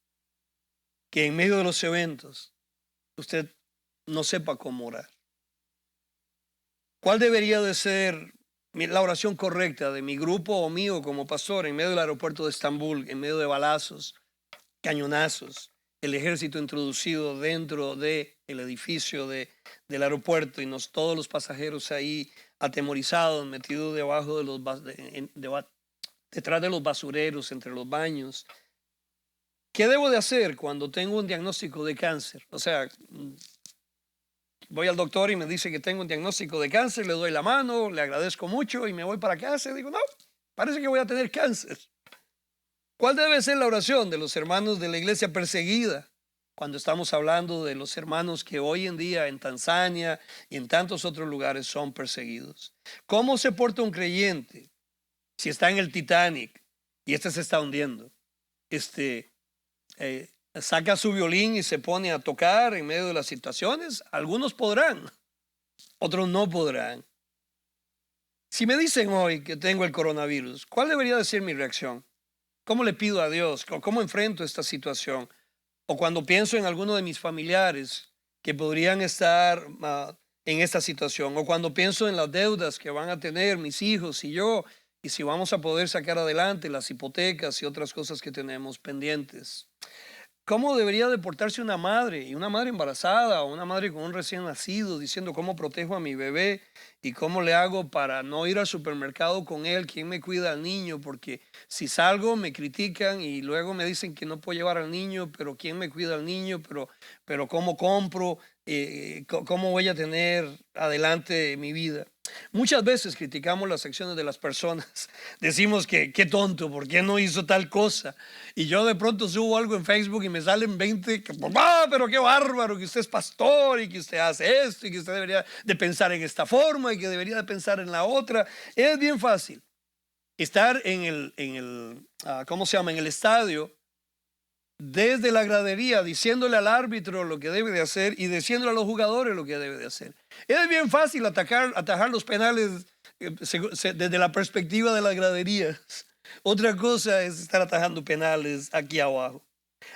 que en medio de los eventos usted no sepa cómo orar. ¿Cuál debería de ser la oración correcta de mi grupo o mío como pastor en medio del aeropuerto de Estambul, en medio de balazos, cañonazos, el ejército introducido dentro del edificio del aeropuerto y todos los pasajeros ahí atemorizados, metidos debajo de detrás de los basureros, entre los baños? ¿Qué debo de hacer cuando tengo un diagnóstico de cáncer? O sea, voy al doctor y me dice que tengo un diagnóstico de cáncer, le doy la mano, le agradezco mucho y me voy para casa y digo, no, parece que voy a tener cáncer. ¿Cuál debe ser la oración de los hermanos de la iglesia perseguida? Cuando estamos hablando de los hermanos que hoy en día en Tanzania y en tantos otros lugares son perseguidos. ¿Cómo se porta un creyente si está en el Titanic y se está hundiendo? Saca su violín y se pone a tocar en medio de las situaciones. Algunos podrán, otros no podrán. Si me dicen hoy que tengo el coronavirus, ¿cuál debería de ser mi reacción? ¿Cómo le pido a Dios? ¿Cómo enfrento esta situación? O cuando pienso en alguno de mis familiares que podrían estar en esta situación, o cuando pienso en las deudas que van a tener mis hijos y yo, y si vamos a poder sacar adelante las hipotecas y otras cosas que tenemos pendientes. ¿Cómo debería de portarse una madre y una madre embarazada o una madre con un recién nacido diciendo cómo protejo a mi bebé y cómo le hago para no ir al supermercado con él? ¿Quién me cuida al niño? Porque si salgo me critican y luego me dicen que no puedo llevar al niño, pero ¿quién me cuida al niño? Pero ¿cómo compro? ¿Cómo voy a tener adelante mi vida? Muchas veces criticamos las acciones de las personas. Decimos que qué tonto, ¿por qué no hizo tal cosa? Y yo de pronto subo algo en Facebook y me salen 20 que, pero qué bárbaro, que usted es pastor y que usted hace esto y que usted debería de pensar en esta forma y que debería de pensar en la otra. Es bien fácil estar ¿cómo se llama? En el estadio, desde la gradería, diciéndole al árbitro lo que debe de hacer y diciéndole a los jugadores lo que debe de hacer. Es bien fácil atajar los penales desde la perspectiva de las graderías. Otra cosa es estar atajando penales aquí abajo.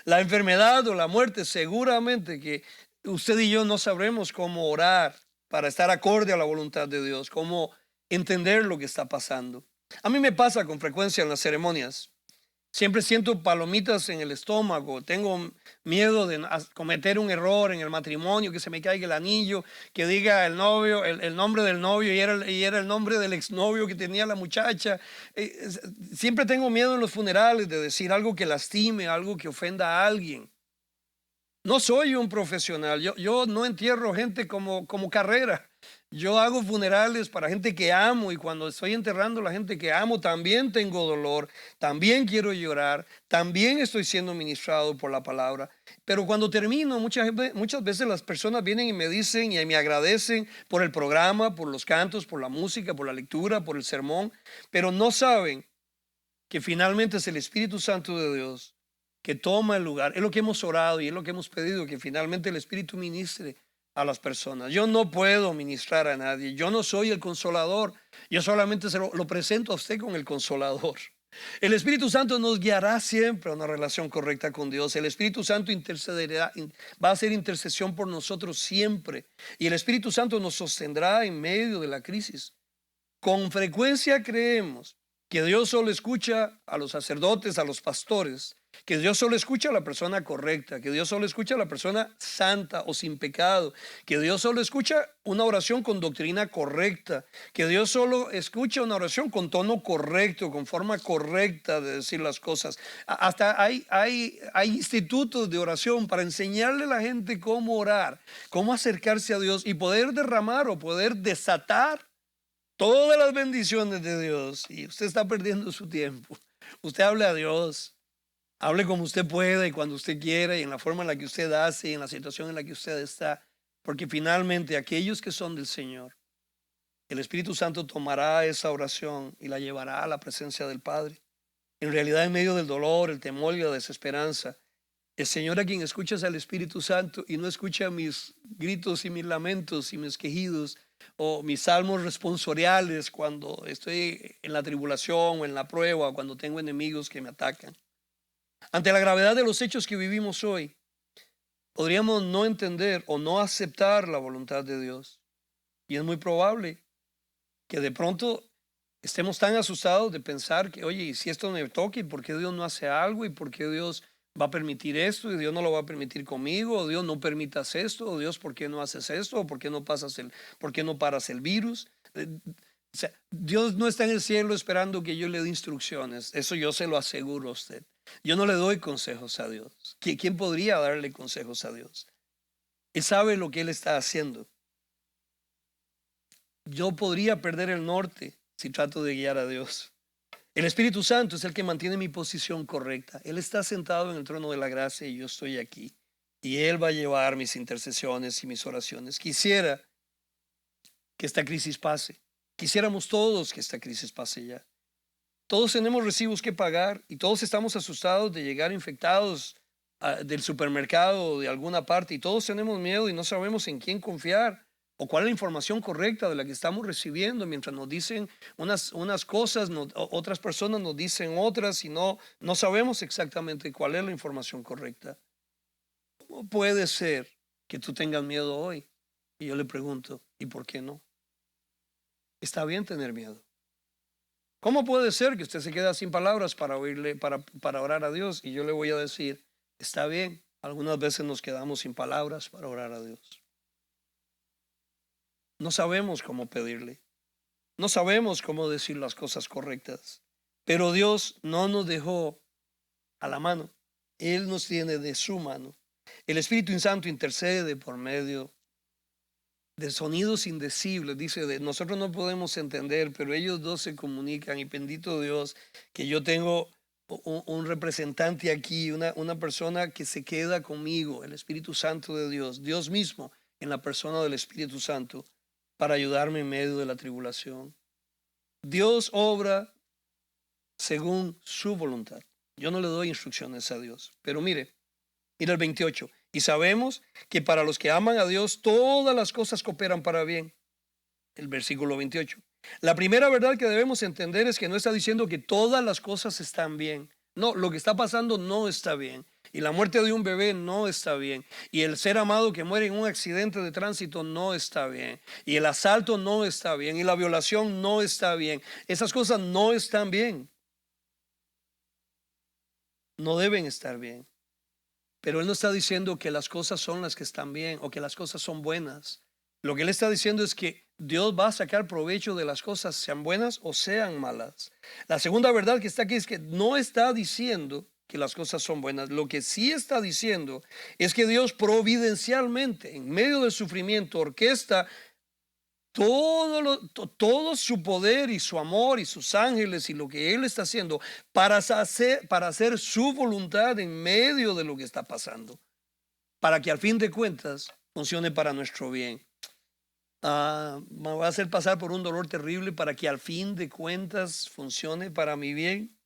La enfermedad o la muerte, seguramente que usted y yo no sabremos cómo orar para estar acorde a la voluntad de Dios, cómo entender lo que está pasando. A mí me pasa con frecuencia en las ceremonias. Siempre siento palomitas en el estómago, tengo miedo de cometer un error en el matrimonio, que se me caiga el anillo, que diga el novio, el nombre del novio y era el nombre del exnovio que tenía la muchacha. Siempre tengo miedo en los funerales de decir algo que lastime, algo que ofenda a alguien. No soy un profesional, yo no entierro gente como carrera. Yo hago funerales para gente que amo y cuando estoy enterrando a la gente que amo también tengo dolor, también quiero llorar, también estoy siendo ministrado por la palabra. Pero cuando termino, muchas veces las personas vienen y me dicen y me agradecen por el programa, por los cantos, por la música, por la lectura, por el sermón, pero no saben que finalmente es el Espíritu Santo de Dios que toma el lugar. Es lo que hemos orado y es lo que hemos pedido, que finalmente el Espíritu ministre a las personas. Yo no puedo ministrar a nadie, yo no soy el consolador, yo solamente se lo presento a usted con el consolador. El Espíritu Santo nos guiará siempre a una relación correcta con Dios. El Espíritu Santo intercederá, va a hacer intercesión por nosotros siempre. Y el Espíritu Santo nos sostendrá en medio de la crisis. Con frecuencia creemos que Dios solo escucha a los sacerdotes, a los pastores, que Dios solo escucha a la persona correcta, que Dios solo escucha a la persona santa o sin pecado, que Dios solo escucha una oración con doctrina correcta, que Dios solo escucha una oración con tono correcto, con forma correcta de decir las cosas. Hasta hay institutos de oración para enseñarle a la gente cómo orar, cómo acercarse a Dios y poder derramar o poder desatar todas las bendiciones de Dios. Y usted está perdiendo su tiempo. Usted hable a Dios. Hable como usted pueda y cuando usted quiera y en la forma en la que usted hace y en la situación en la que usted está. Porque finalmente aquellos que son del Señor, el Espíritu Santo tomará esa oración y la llevará a la presencia del Padre. En realidad, en medio del dolor, el temor y la desesperanza, el Señor a quien escucha es al Espíritu Santo y no escucha mis gritos y mis lamentos y mis quejidos o mis salmos responsoriales cuando estoy en la tribulación o en la prueba o cuando tengo enemigos que me atacan. Ante la gravedad de los hechos que vivimos hoy, podríamos no entender o no aceptar la voluntad de Dios. Y es muy probable que de pronto estemos tan asustados de pensar que, oye, ¿y si esto me toca? ¿Y por qué Dios no hace algo? ¿Y por qué Dios va a permitir esto? ¿Y Dios no lo va a permitir conmigo? ¿O Dios no permitas esto? ¿O Dios por qué no haces esto? ¿O por qué no paras el virus? O sea, Dios no está en el cielo esperando que yo le dé instrucciones. Eso yo se lo aseguro a usted. Yo no le doy consejos a Dios. ¿Quién podría darle consejos a Dios? Él sabe lo que Él está haciendo. Yo podría perder el norte si trato de guiar a Dios. El Espíritu Santo es el que mantiene mi posición correcta. Él está sentado en el trono de la gracia y yo estoy aquí. Y Él va a llevar mis intercesiones y mis oraciones. Quisiera que esta crisis pase. Quisiéramos todos que esta crisis pase ya. Todos tenemos recibos que pagar y todos estamos asustados de llegar infectados del supermercado o de alguna parte y todos tenemos miedo y no sabemos en quién confiar o cuál es la información correcta de la que estamos recibiendo mientras nos dicen unas cosas, otras personas nos dicen otras y no sabemos exactamente cuál es la información correcta. ¿Cómo puede ser que tú tengas miedo hoy. Y yo le pregunto, ¿y por qué no? Está bien tener miedo. ¿Cómo puede ser que usted se quede sin palabras para oírle, para orar a Dios? Y yo le voy a decir, está bien, algunas veces nos quedamos sin palabras para orar a Dios. No sabemos cómo pedirle, no sabemos cómo decir las cosas correctas, pero Dios no nos dejó a la mano, Él nos tiene de su mano. El Espíritu Santo intercede por medio de sonidos indecibles, dice, nosotros no podemos entender, pero ellos dos se comunican y bendito Dios que yo tengo un representante aquí, una persona que se queda conmigo, el Espíritu Santo de Dios, Dios mismo en la persona del Espíritu Santo para ayudarme en medio de la tribulación. Dios obra según su voluntad. Yo no le doy instrucciones a Dios, pero mire el 28. Y sabemos que para los que aman a Dios todas las cosas cooperan para bien. El versículo 28. La primera verdad que debemos entender es que no está diciendo que todas las cosas están bien. No, lo que está pasando no está bien. Y la muerte de un bebé no está bien. Y el ser amado que muere en un accidente de tránsito no está bien. Y el asalto no está bien. Y la violación no está bien. Esas cosas no están bien. No deben estar bien. Pero Él no está diciendo que las cosas son las que están bien o que las cosas son buenas. Lo que Él está diciendo es que Dios va a sacar provecho de las cosas, sean buenas o sean malas. La segunda verdad que está aquí es que no está diciendo que las cosas son buenas. Lo que sí está diciendo es que Dios providencialmente, en medio del sufrimiento, orquesta todo su poder y su amor y sus ángeles y lo que Él está haciendo para hacer su voluntad en medio de lo que está pasando, para que al fin de cuentas funcione para nuestro bien. Me va a hacer pasar por un dolor terrible para que al fin de cuentas funcione para mi bien.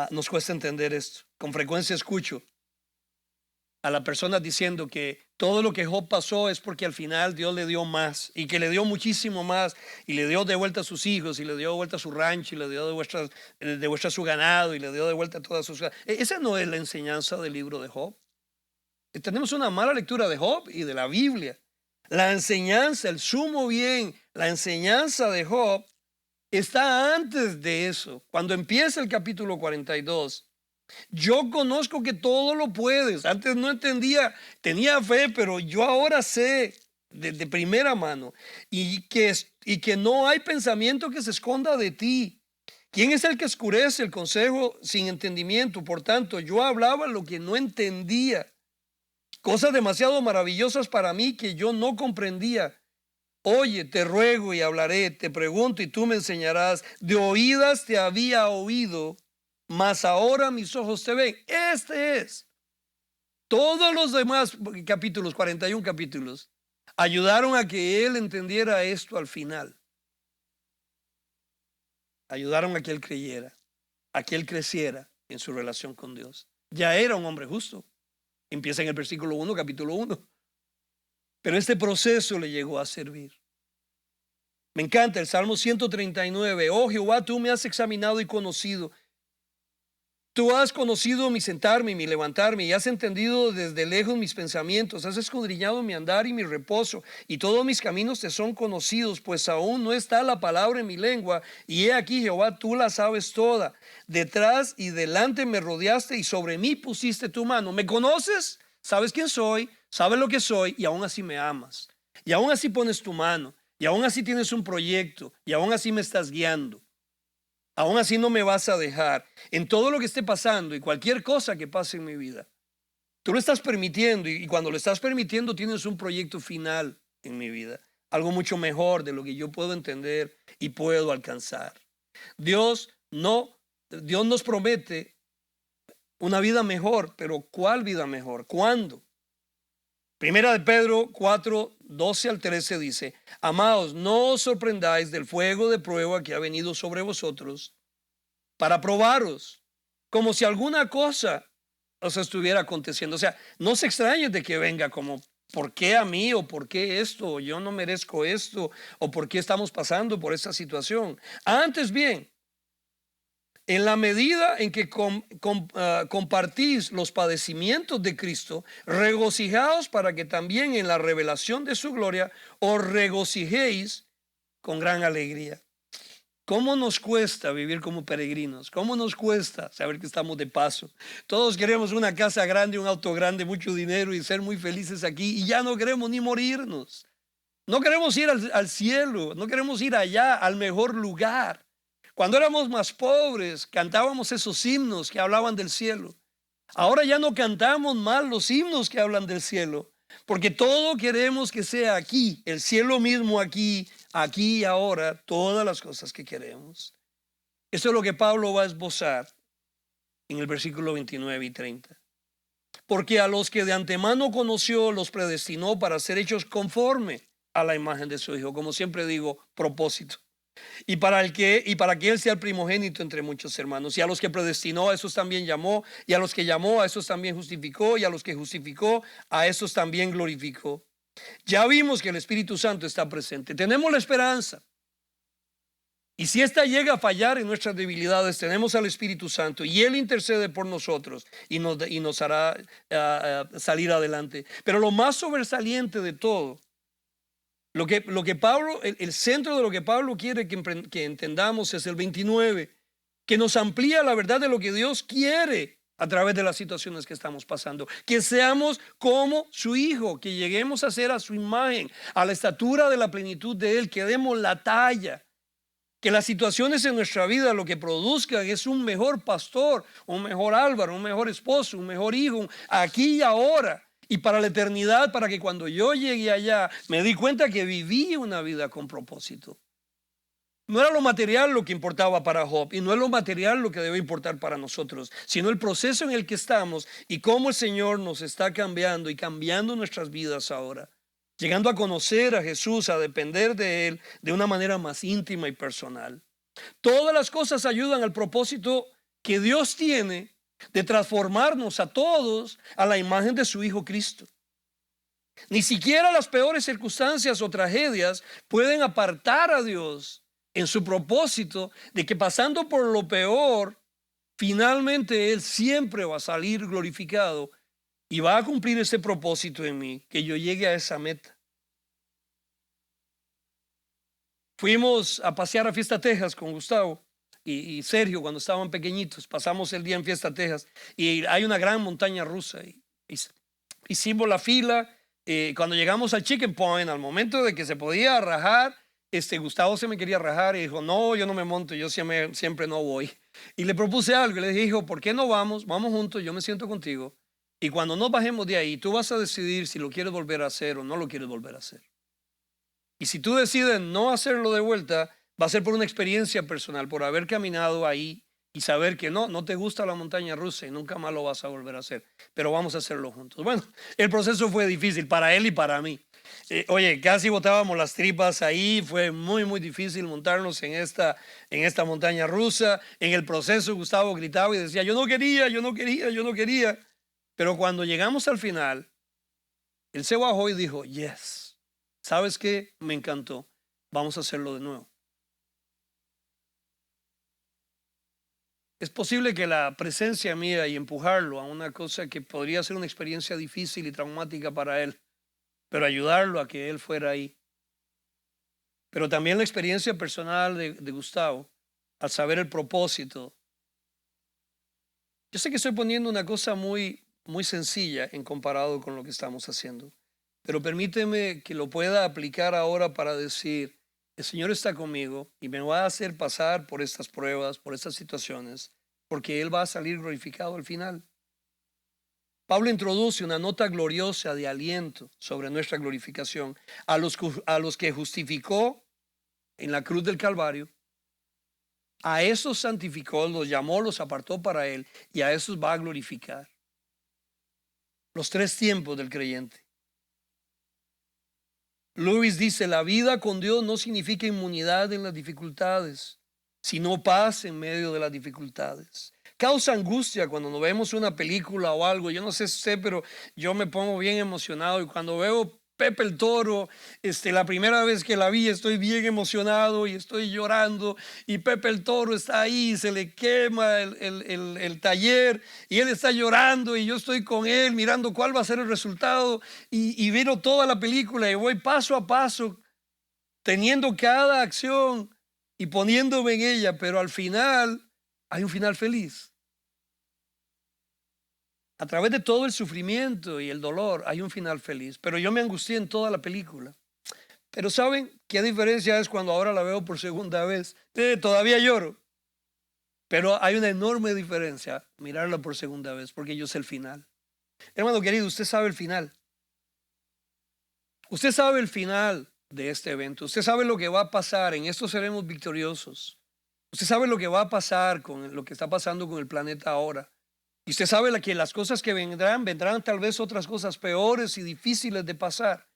Nos cuesta entender esto. Con frecuencia escucho a la persona diciendo que todo lo que Job pasó es porque al final Dios le dio más y que le dio muchísimo más y le dio de vuelta a sus hijos y le dio de vuelta a su rancho y le dio de vuelta a su ganado y le dio de vuelta a todas sus... Esa no es la enseñanza del libro de Job. Tenemos una mala lectura de Job y de la Biblia. La enseñanza, el sumo bien, la enseñanza de Job está antes de eso. Cuando empieza el capítulo 42, yo conozco que todo lo puedes. Antes no entendía, tenía fe, pero yo ahora sé de primera mano y que no hay pensamiento que se esconda de ti. ¿Quién es el que oscurece el consejo sin entendimiento? Por tanto, yo hablaba lo que no entendía. Cosas demasiado maravillosas para mí que yo no comprendía. Oye, te ruego y hablaré, te pregunto y tú me enseñarás. De oídas te había oído, mas ahora mis ojos te ven. Este es. Todos los demás capítulos, 41 capítulos, ayudaron a que él entendiera esto al final. Ayudaron a que él creyera, a que él creciera en su relación con Dios. Ya era un hombre justo. Empieza en el versículo 1, capítulo 1. Pero este proceso le llegó a servir. Me encanta el Salmo 139. Oh Jehová, tú me has examinado y conocido. Tú has conocido mi sentarme y mi levantarme y has entendido desde lejos mis pensamientos. Has escudriñado mi andar y mi reposo y todos mis caminos te son conocidos, pues aún no está la palabra en mi lengua. Y he aquí, Jehová, tú la sabes toda. Detrás y delante me rodeaste y sobre mí pusiste tu mano. ¿Me conoces? ¿Sabes quién soy? ¿Sabes lo que soy? Y aún así me amas. Y aún así pones tu mano. Y aún así tienes un proyecto. Y aún así me estás guiando. Aún así no me vas a dejar en todo lo que esté pasando y cualquier cosa que pase en mi vida. Tú lo estás permitiendo y cuando lo estás permitiendo tienes un proyecto final en mi vida. Algo mucho mejor de lo que yo puedo entender y puedo alcanzar. Dios nos promete una vida mejor, pero ¿cuál vida mejor? ¿Cuándo? Primera de Pedro 4, 12 al 13 dice: Amados, no os sorprendáis del fuego de prueba que ha venido sobre vosotros para probaros, como si alguna cosa os estuviera aconteciendo. O sea, no se extrañen de que venga como, ¿por qué a mí? ¿O por qué esto? ¿O yo no merezco esto? ¿O por qué estamos pasando por esta situación? Antes bien, en la medida en que compartís los padecimientos de Cristo, regocijaos para que también en la revelación de su gloria os regocijéis con gran alegría. ¿Cómo nos cuesta vivir como peregrinos? ¿Cómo nos cuesta saber que estamos de paso? Todos queremos una casa grande, un auto grande, mucho dinero y ser muy felices aquí, y ya no queremos ni morirnos. No queremos ir al cielo, no queremos ir allá, al mejor lugar. Cuando éramos más pobres, cantábamos esos himnos que hablaban del cielo. Ahora ya no cantamos más los himnos que hablan del cielo, porque todo queremos que sea aquí, el cielo mismo aquí y ahora, todas las cosas que queremos. Esto es lo que Pablo va a esbozar en el versículo 29 y 30. Porque a los que de antemano conoció, los predestinó para ser hechos conforme a la imagen de su Hijo. Como siempre digo, propósito. Y para que Él sea el primogénito entre muchos hermanos. Y a los que predestinó, a esos también llamó. Y a los que llamó, a esos también justificó. Y a los que justificó, a esos también glorificó. Ya vimos que el Espíritu Santo está presente. Tenemos la esperanza. Y si esta llega a fallar en nuestras debilidades, tenemos al Espíritu Santo y Él intercede por nosotros y nos hará salir adelante. Pero lo más sobresaliente de todo, lo que Pablo, el centro de lo que Pablo quiere que entendamos es el 29, que nos amplía la verdad de lo que Dios quiere a través de las situaciones que estamos pasando. Que seamos como su Hijo, que lleguemos a ser a su imagen, a la estatura de la plenitud de Él, que demos la talla. Que las situaciones en nuestra vida lo que produzcan es un mejor pastor, un mejor Álvaro, un mejor esposo, un mejor hijo, aquí y ahora. Y para la eternidad, para que cuando yo llegue allá me di cuenta que viví una vida con propósito. No era lo material lo que importaba para Job y no es lo material lo que debe importar para nosotros, sino el proceso en el que estamos y cómo el Señor nos está cambiando y cambiando nuestras vidas ahora. Llegando a conocer a Jesús, a depender de Él de una manera más íntima y personal. Todas las cosas ayudan al propósito que Dios tiene de transformarnos a todos a la imagen de su Hijo Cristo. Ni siquiera las peores circunstancias o tragedias pueden apartar a Dios en su propósito de que pasando por lo peor, finalmente Él siempre va a salir glorificado y va a cumplir ese propósito en mí, que yo llegue a esa meta. Fuimos a pasear a Fiesta Texas con Gustavo y Sergio cuando estaban pequeñitos. Pasamos el día en Fiesta Texas y hay una gran montaña rusa. Hicimos la fila. Cuando llegamos al Chicken Point, al momento de que se podía rajar, Gustavo se me quería rajar y dijo, no, yo no me monto, yo siempre no voy. Y le propuse algo y le dije, hijo, ¿por qué no vamos? Vamos juntos, yo me siento contigo. Y cuando nos bajemos de ahí, tú vas a decidir si lo quieres volver a hacer o no lo quieres volver a hacer. Y si tú decides no hacerlo de vuelta, va a ser por una experiencia personal, por haber caminado ahí y saber que no te gusta la montaña rusa y nunca más lo vas a volver a hacer. Pero vamos a hacerlo juntos. Bueno, el proceso fue difícil para él y para mí. Oye, casi botábamos las tripas ahí, fue muy, muy difícil montarnos en esta montaña rusa. En el proceso Gustavo gritaba y decía, yo no quería. Pero cuando llegamos al final, él se bajó y dijo, yes, ¿sabes qué? Me encantó, vamos a hacerlo de nuevo. Es posible que la presencia mía y empujarlo a una cosa que podría ser una experiencia difícil y traumática para él, pero ayudarlo a que él fuera ahí. Pero también la experiencia personal de Gustavo, al saber el propósito. Yo sé que estoy poniendo una cosa muy sencilla en comparado con lo que estamos haciendo, pero permíteme que lo pueda aplicar ahora para decir, el Señor está conmigo y me va a hacer pasar por estas pruebas, por estas situaciones, porque Él va a salir glorificado al final. Pablo introduce una nota gloriosa de aliento sobre nuestra glorificación. A los que justificó en la cruz del Calvario, a esos santificó, los llamó, los apartó para Él y a esos va a glorificar. Los tres tiempos del creyente. Lewis dice, la vida con Dios no significa inmunidad en las dificultades, sino paz en medio de las dificultades. Causa angustia cuando nos vemos una película o algo, yo no sé si usted, pero yo me pongo bien emocionado y cuando veo Pepe el Toro, la primera vez que la vi estoy bien emocionado y estoy llorando y Pepe el Toro está ahí, se le quema el taller y él está llorando y yo estoy con él mirando cuál va a ser el resultado y miro toda la película y voy paso a paso teniendo cada acción y poniéndome en ella, pero al final hay un final feliz. A través de todo el sufrimiento y el dolor hay un final feliz, pero yo me angustié en toda la película. Pero ¿saben qué diferencia es cuando ahora la veo por segunda vez? Todavía lloro, pero hay una enorme diferencia mirarla por segunda vez, porque yo sé el final. Hermano querido, usted sabe el final. Usted sabe el final de este evento. Usted sabe lo que va a pasar. En esto seremos victoriosos. Usted sabe lo que va a pasar con lo que está pasando con el planeta ahora. Y usted sabe que las cosas que vendrán tal vez otras cosas peores y difíciles de pasar.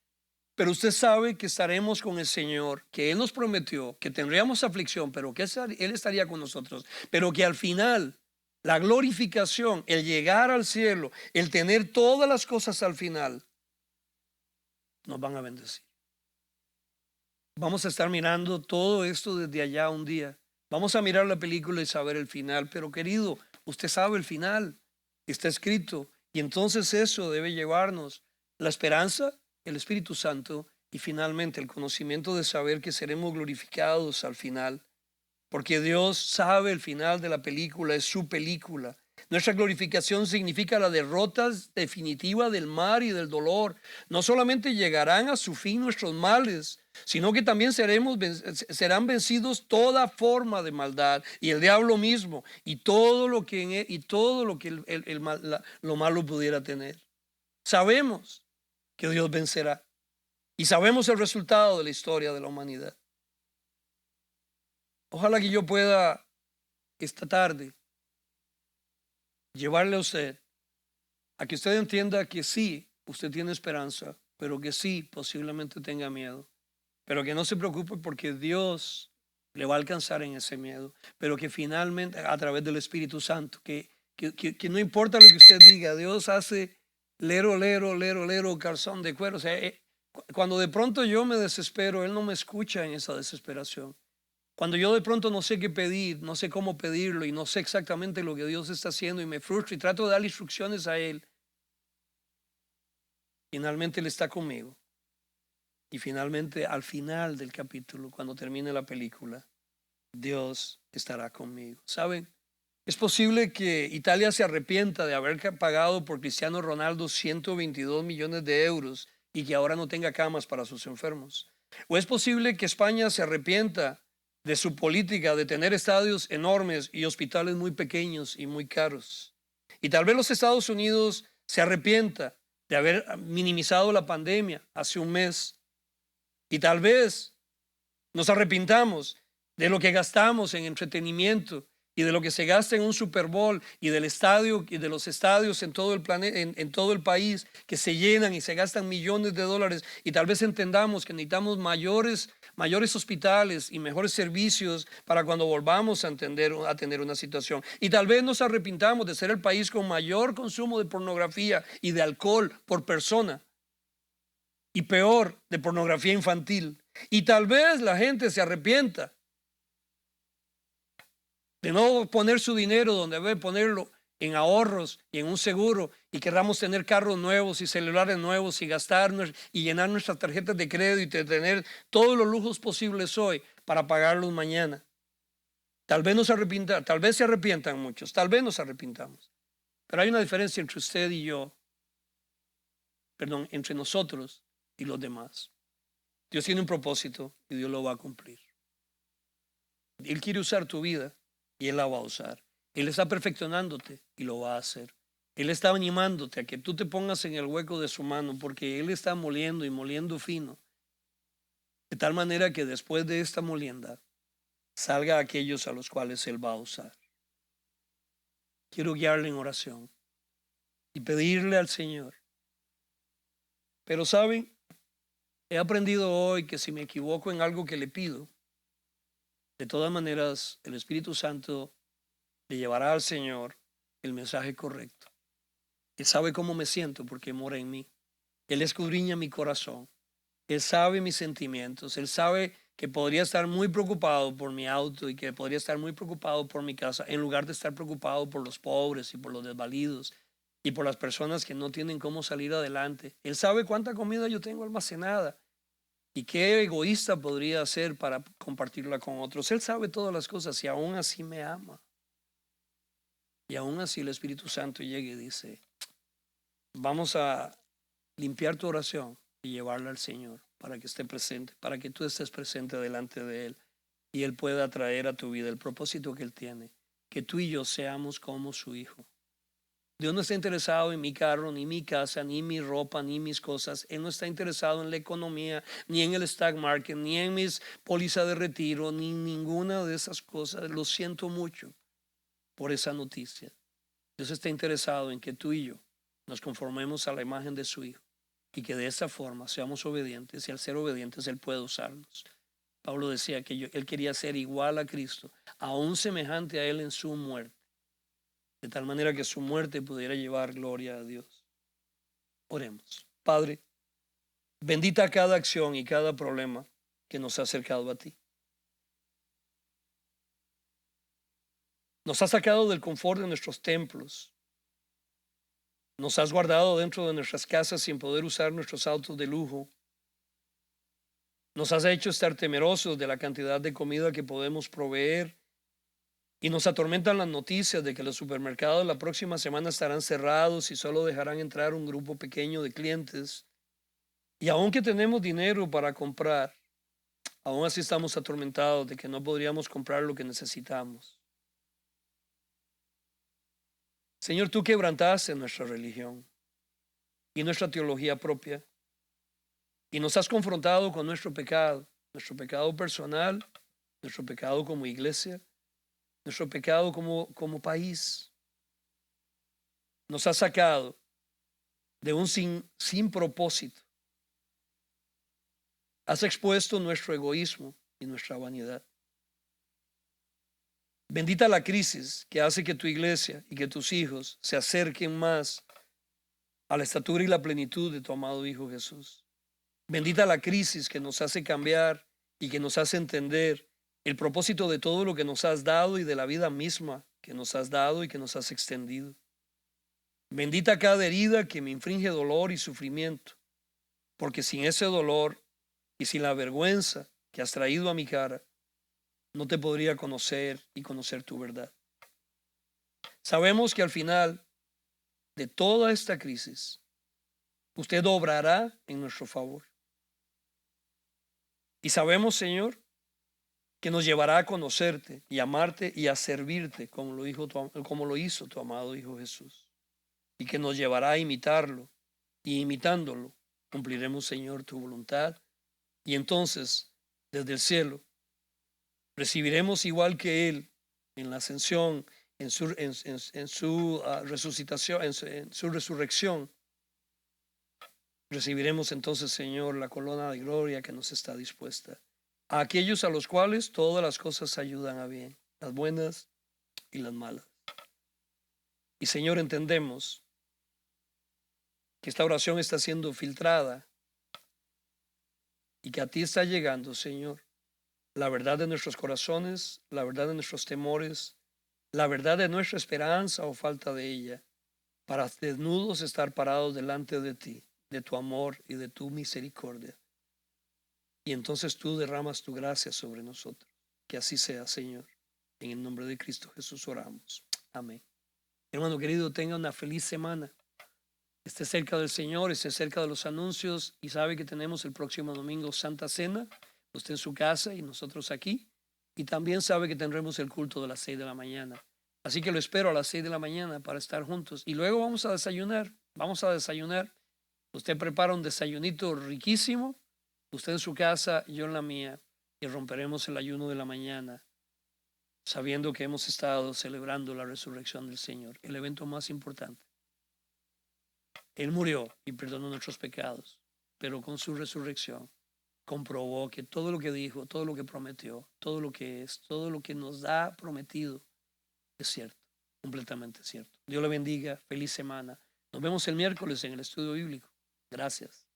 Pero usted sabe que estaremos con el Señor, que Él nos prometió que tendríamos aflicción, pero que Él estaría con nosotros. Pero que al final, la glorificación, el llegar al cielo, el tener todas las cosas al final, nos van a bendecir. Vamos a estar mirando todo esto desde allá un día. Vamos a mirar la película y saber el final. Pero querido, usted sabe el final. Está escrito. Y entonces eso debe llevarnos la esperanza, el Espíritu Santo y finalmente el conocimiento de saber que seremos glorificados al final. Porque Dios sabe el final de la película, es su película. Nuestra glorificación significa la derrota definitiva del mal y del dolor. No solamente llegarán a su fin nuestros males, sino que también serán vencidos toda forma de maldad y el diablo mismo y todo lo que, lo malo pudiera tener. Sabemos que Dios vencerá y sabemos el resultado de la historia de la humanidad. Ojalá que yo pueda esta tarde llevarle a usted a que usted entienda que sí, usted tiene esperanza, pero que sí, posiblemente tenga miedo. Pero que no se preocupe porque Dios le va a alcanzar en ese miedo. Pero que finalmente, a través del Espíritu Santo, que no importa lo que usted diga, Dios hace lero, calzón de cuero. O sea, cuando de pronto yo me desespero, Él no me escucha en esa desesperación. Cuando yo de pronto no sé qué pedir, no sé cómo pedirlo y no sé exactamente lo que Dios está haciendo y me frustro y trato de darle instrucciones a Él, finalmente Él está conmigo. Y finalmente, al final del capítulo, cuando termine la película, Dios estará conmigo. ¿Saben? Es posible que Italia se arrepienta de haber pagado por Cristiano Ronaldo 122 millones de euros y que ahora no tenga camas para sus enfermos. O es posible que España se arrepienta de su política de tener estadios enormes y hospitales muy pequeños y muy caros. Y tal vez los Estados Unidos se arrepienta de haber minimizado la pandemia hace un mes. Y tal vez nos arrepintamos de lo que gastamos en entretenimiento y de lo que se gasta en un Super Bowl y del estadio y de los estadios en todo el planeta, en todo el país, que se llenan y se gastan millones de dólares. Y tal vez entendamos que necesitamos mayores hospitales y mejores servicios para cuando volvamos a tener una situación. Y tal vez nos arrepintamos de ser el país con mayor consumo de pornografía y de alcohol por persona. Y peor, de pornografía infantil. Y tal vez la gente se arrepienta de no poner su dinero donde debe ponerlo, en ahorros y en un seguro, y querramos tener carros nuevos y celulares nuevos y gastarnos y llenar nuestras tarjetas de crédito y tener todos los lujos posibles hoy para pagarlos mañana. Tal vez tal vez se arrepientan muchos, tal vez nos arrepintamos. Pero hay una diferencia entre usted y yo, entre nosotros y los demás. Dios tiene un propósito y Dios lo va a cumplir. Él quiere usar tu vida y Él la va a usar. Él está perfeccionándote y lo va a hacer. Él está animándote a que tú te pongas en el hueco de su mano porque Él está moliendo y moliendo fino. De tal manera que después de esta molienda salga aquellos a los cuales Él va a usar. Quiero guiarle en oración y pedirle al Señor. Pero ¿saben? He aprendido hoy que si me equivoco en algo que le pido, de todas maneras el Espíritu Santo le llevará al Señor el mensaje correcto. Él sabe cómo me siento porque mora en mí. Él escudriña mi corazón. Él sabe mis sentimientos. Él sabe que podría estar muy preocupado por mi auto y que podría estar muy preocupado por mi casa, en lugar de estar preocupado por los pobres y por los desvalidos y por las personas que no tienen cómo salir adelante. Él sabe cuánta comida yo tengo almacenada y qué egoísta podría ser para compartirla con otros. Él sabe todas las cosas y aún así me ama. Y aún así el Espíritu Santo llega y dice, vamos a limpiar tu oración y llevarla al Señor para que esté presente, para que tú estés presente delante de Él y Él pueda traer a tu vida el propósito que Él tiene, que tú y yo seamos como su Hijo. Dios no está interesado en mi carro, ni mi casa, ni mi ropa, ni mis cosas. Él no está interesado en la economía, ni en el stock market, ni en mis pólizas de retiro, ni ninguna de esas cosas. Lo siento mucho por esa noticia. Dios está interesado en que tú y yo nos conformemos a la imagen de su Hijo y que de esa forma seamos obedientes, y al ser obedientes Él puede usarnos. Pablo decía que él quería ser igual a Cristo, aún semejante a Él en su muerte, de tal manera que su muerte pudiera llevar gloria a Dios. Oremos. Padre, bendita cada acción y cada problema que nos ha acercado a ti. Nos has sacado del confort de nuestros templos. Nos has guardado dentro de nuestras casas sin poder usar nuestros autos de lujo. Nos has hecho estar temerosos de la cantidad de comida que podemos proveer. Y nos atormentan las noticias de que los supermercados la próxima semana estarán cerrados y solo dejarán entrar un grupo pequeño de clientes. Y aunque tenemos dinero para comprar, aún así estamos atormentados de que no podríamos comprar lo que necesitamos. Señor, tú quebrantaste nuestra religión y nuestra teología propia y nos has confrontado con nuestro pecado personal, nuestro pecado como iglesia, nuestro pecado como país. Nos has sacado de un sin propósito. Has expuesto nuestro egoísmo y nuestra vanidad. Bendita la crisis que hace que tu iglesia y que tus hijos se acerquen más a la estatura y la plenitud de tu amado Hijo Jesús. Bendita la crisis que nos hace cambiar y que nos hace entender el propósito de todo lo que nos has dado y de la vida misma que nos has dado y que nos has extendido. Bendita cada herida que me infringe dolor y sufrimiento, porque sin ese dolor y sin la vergüenza que has traído a mi cara, no te podría conocer y conocer tu verdad. Sabemos que al final de toda esta crisis, usted obrará en nuestro favor. Y sabemos, Señor, que nos llevará a conocerte y amarte y a servirte como lo hizo tu amado Hijo Jesús. Y que nos llevará a imitarlo, y imitándolo cumpliremos, Señor, tu voluntad. Y entonces, desde el cielo, recibiremos igual que Él en la ascensión, en su resucitación, en su resurrección. Recibiremos entonces, Señor, la corona de gloria que nos está dispuesta. A aquellos a los cuales todas las cosas ayudan a bien, las buenas y las malas. Y Señor, entendemos que esta oración está siendo filtrada y que a ti está llegando, Señor, la verdad de nuestros corazones, la verdad de nuestros temores, la verdad de nuestra esperanza o falta de ella, para desnudos estar parados delante de ti, de tu amor y de tu misericordia. Y entonces tú derramas tu gracia sobre nosotros. Que así sea, Señor. En el nombre de Cristo Jesús oramos. Amén. Hermano querido, tenga una feliz semana. Esté cerca del Señor, esté cerca de los anuncios y sabe que tenemos el próximo domingo Santa Cena. Usted en su casa y nosotros aquí. Y también sabe que tendremos el culto de las 6 de la mañana. Así que lo espero a las 6 de la mañana para estar juntos. Y luego vamos a desayunar. Vamos a desayunar. Usted prepara un desayunito riquísimo. Usted en su casa, yo en la mía. Y romperemos el ayuno de la mañana, sabiendo que hemos estado celebrando la resurrección del Señor, el evento más importante. Él murió y perdonó nuestros pecados, pero con su resurrección comprobó que todo lo que dijo, todo lo que prometió, todo lo que es, todo lo que nos ha prometido es cierto, completamente cierto. Dios le bendiga, feliz semana. Nos vemos el miércoles en el estudio bíblico. Gracias.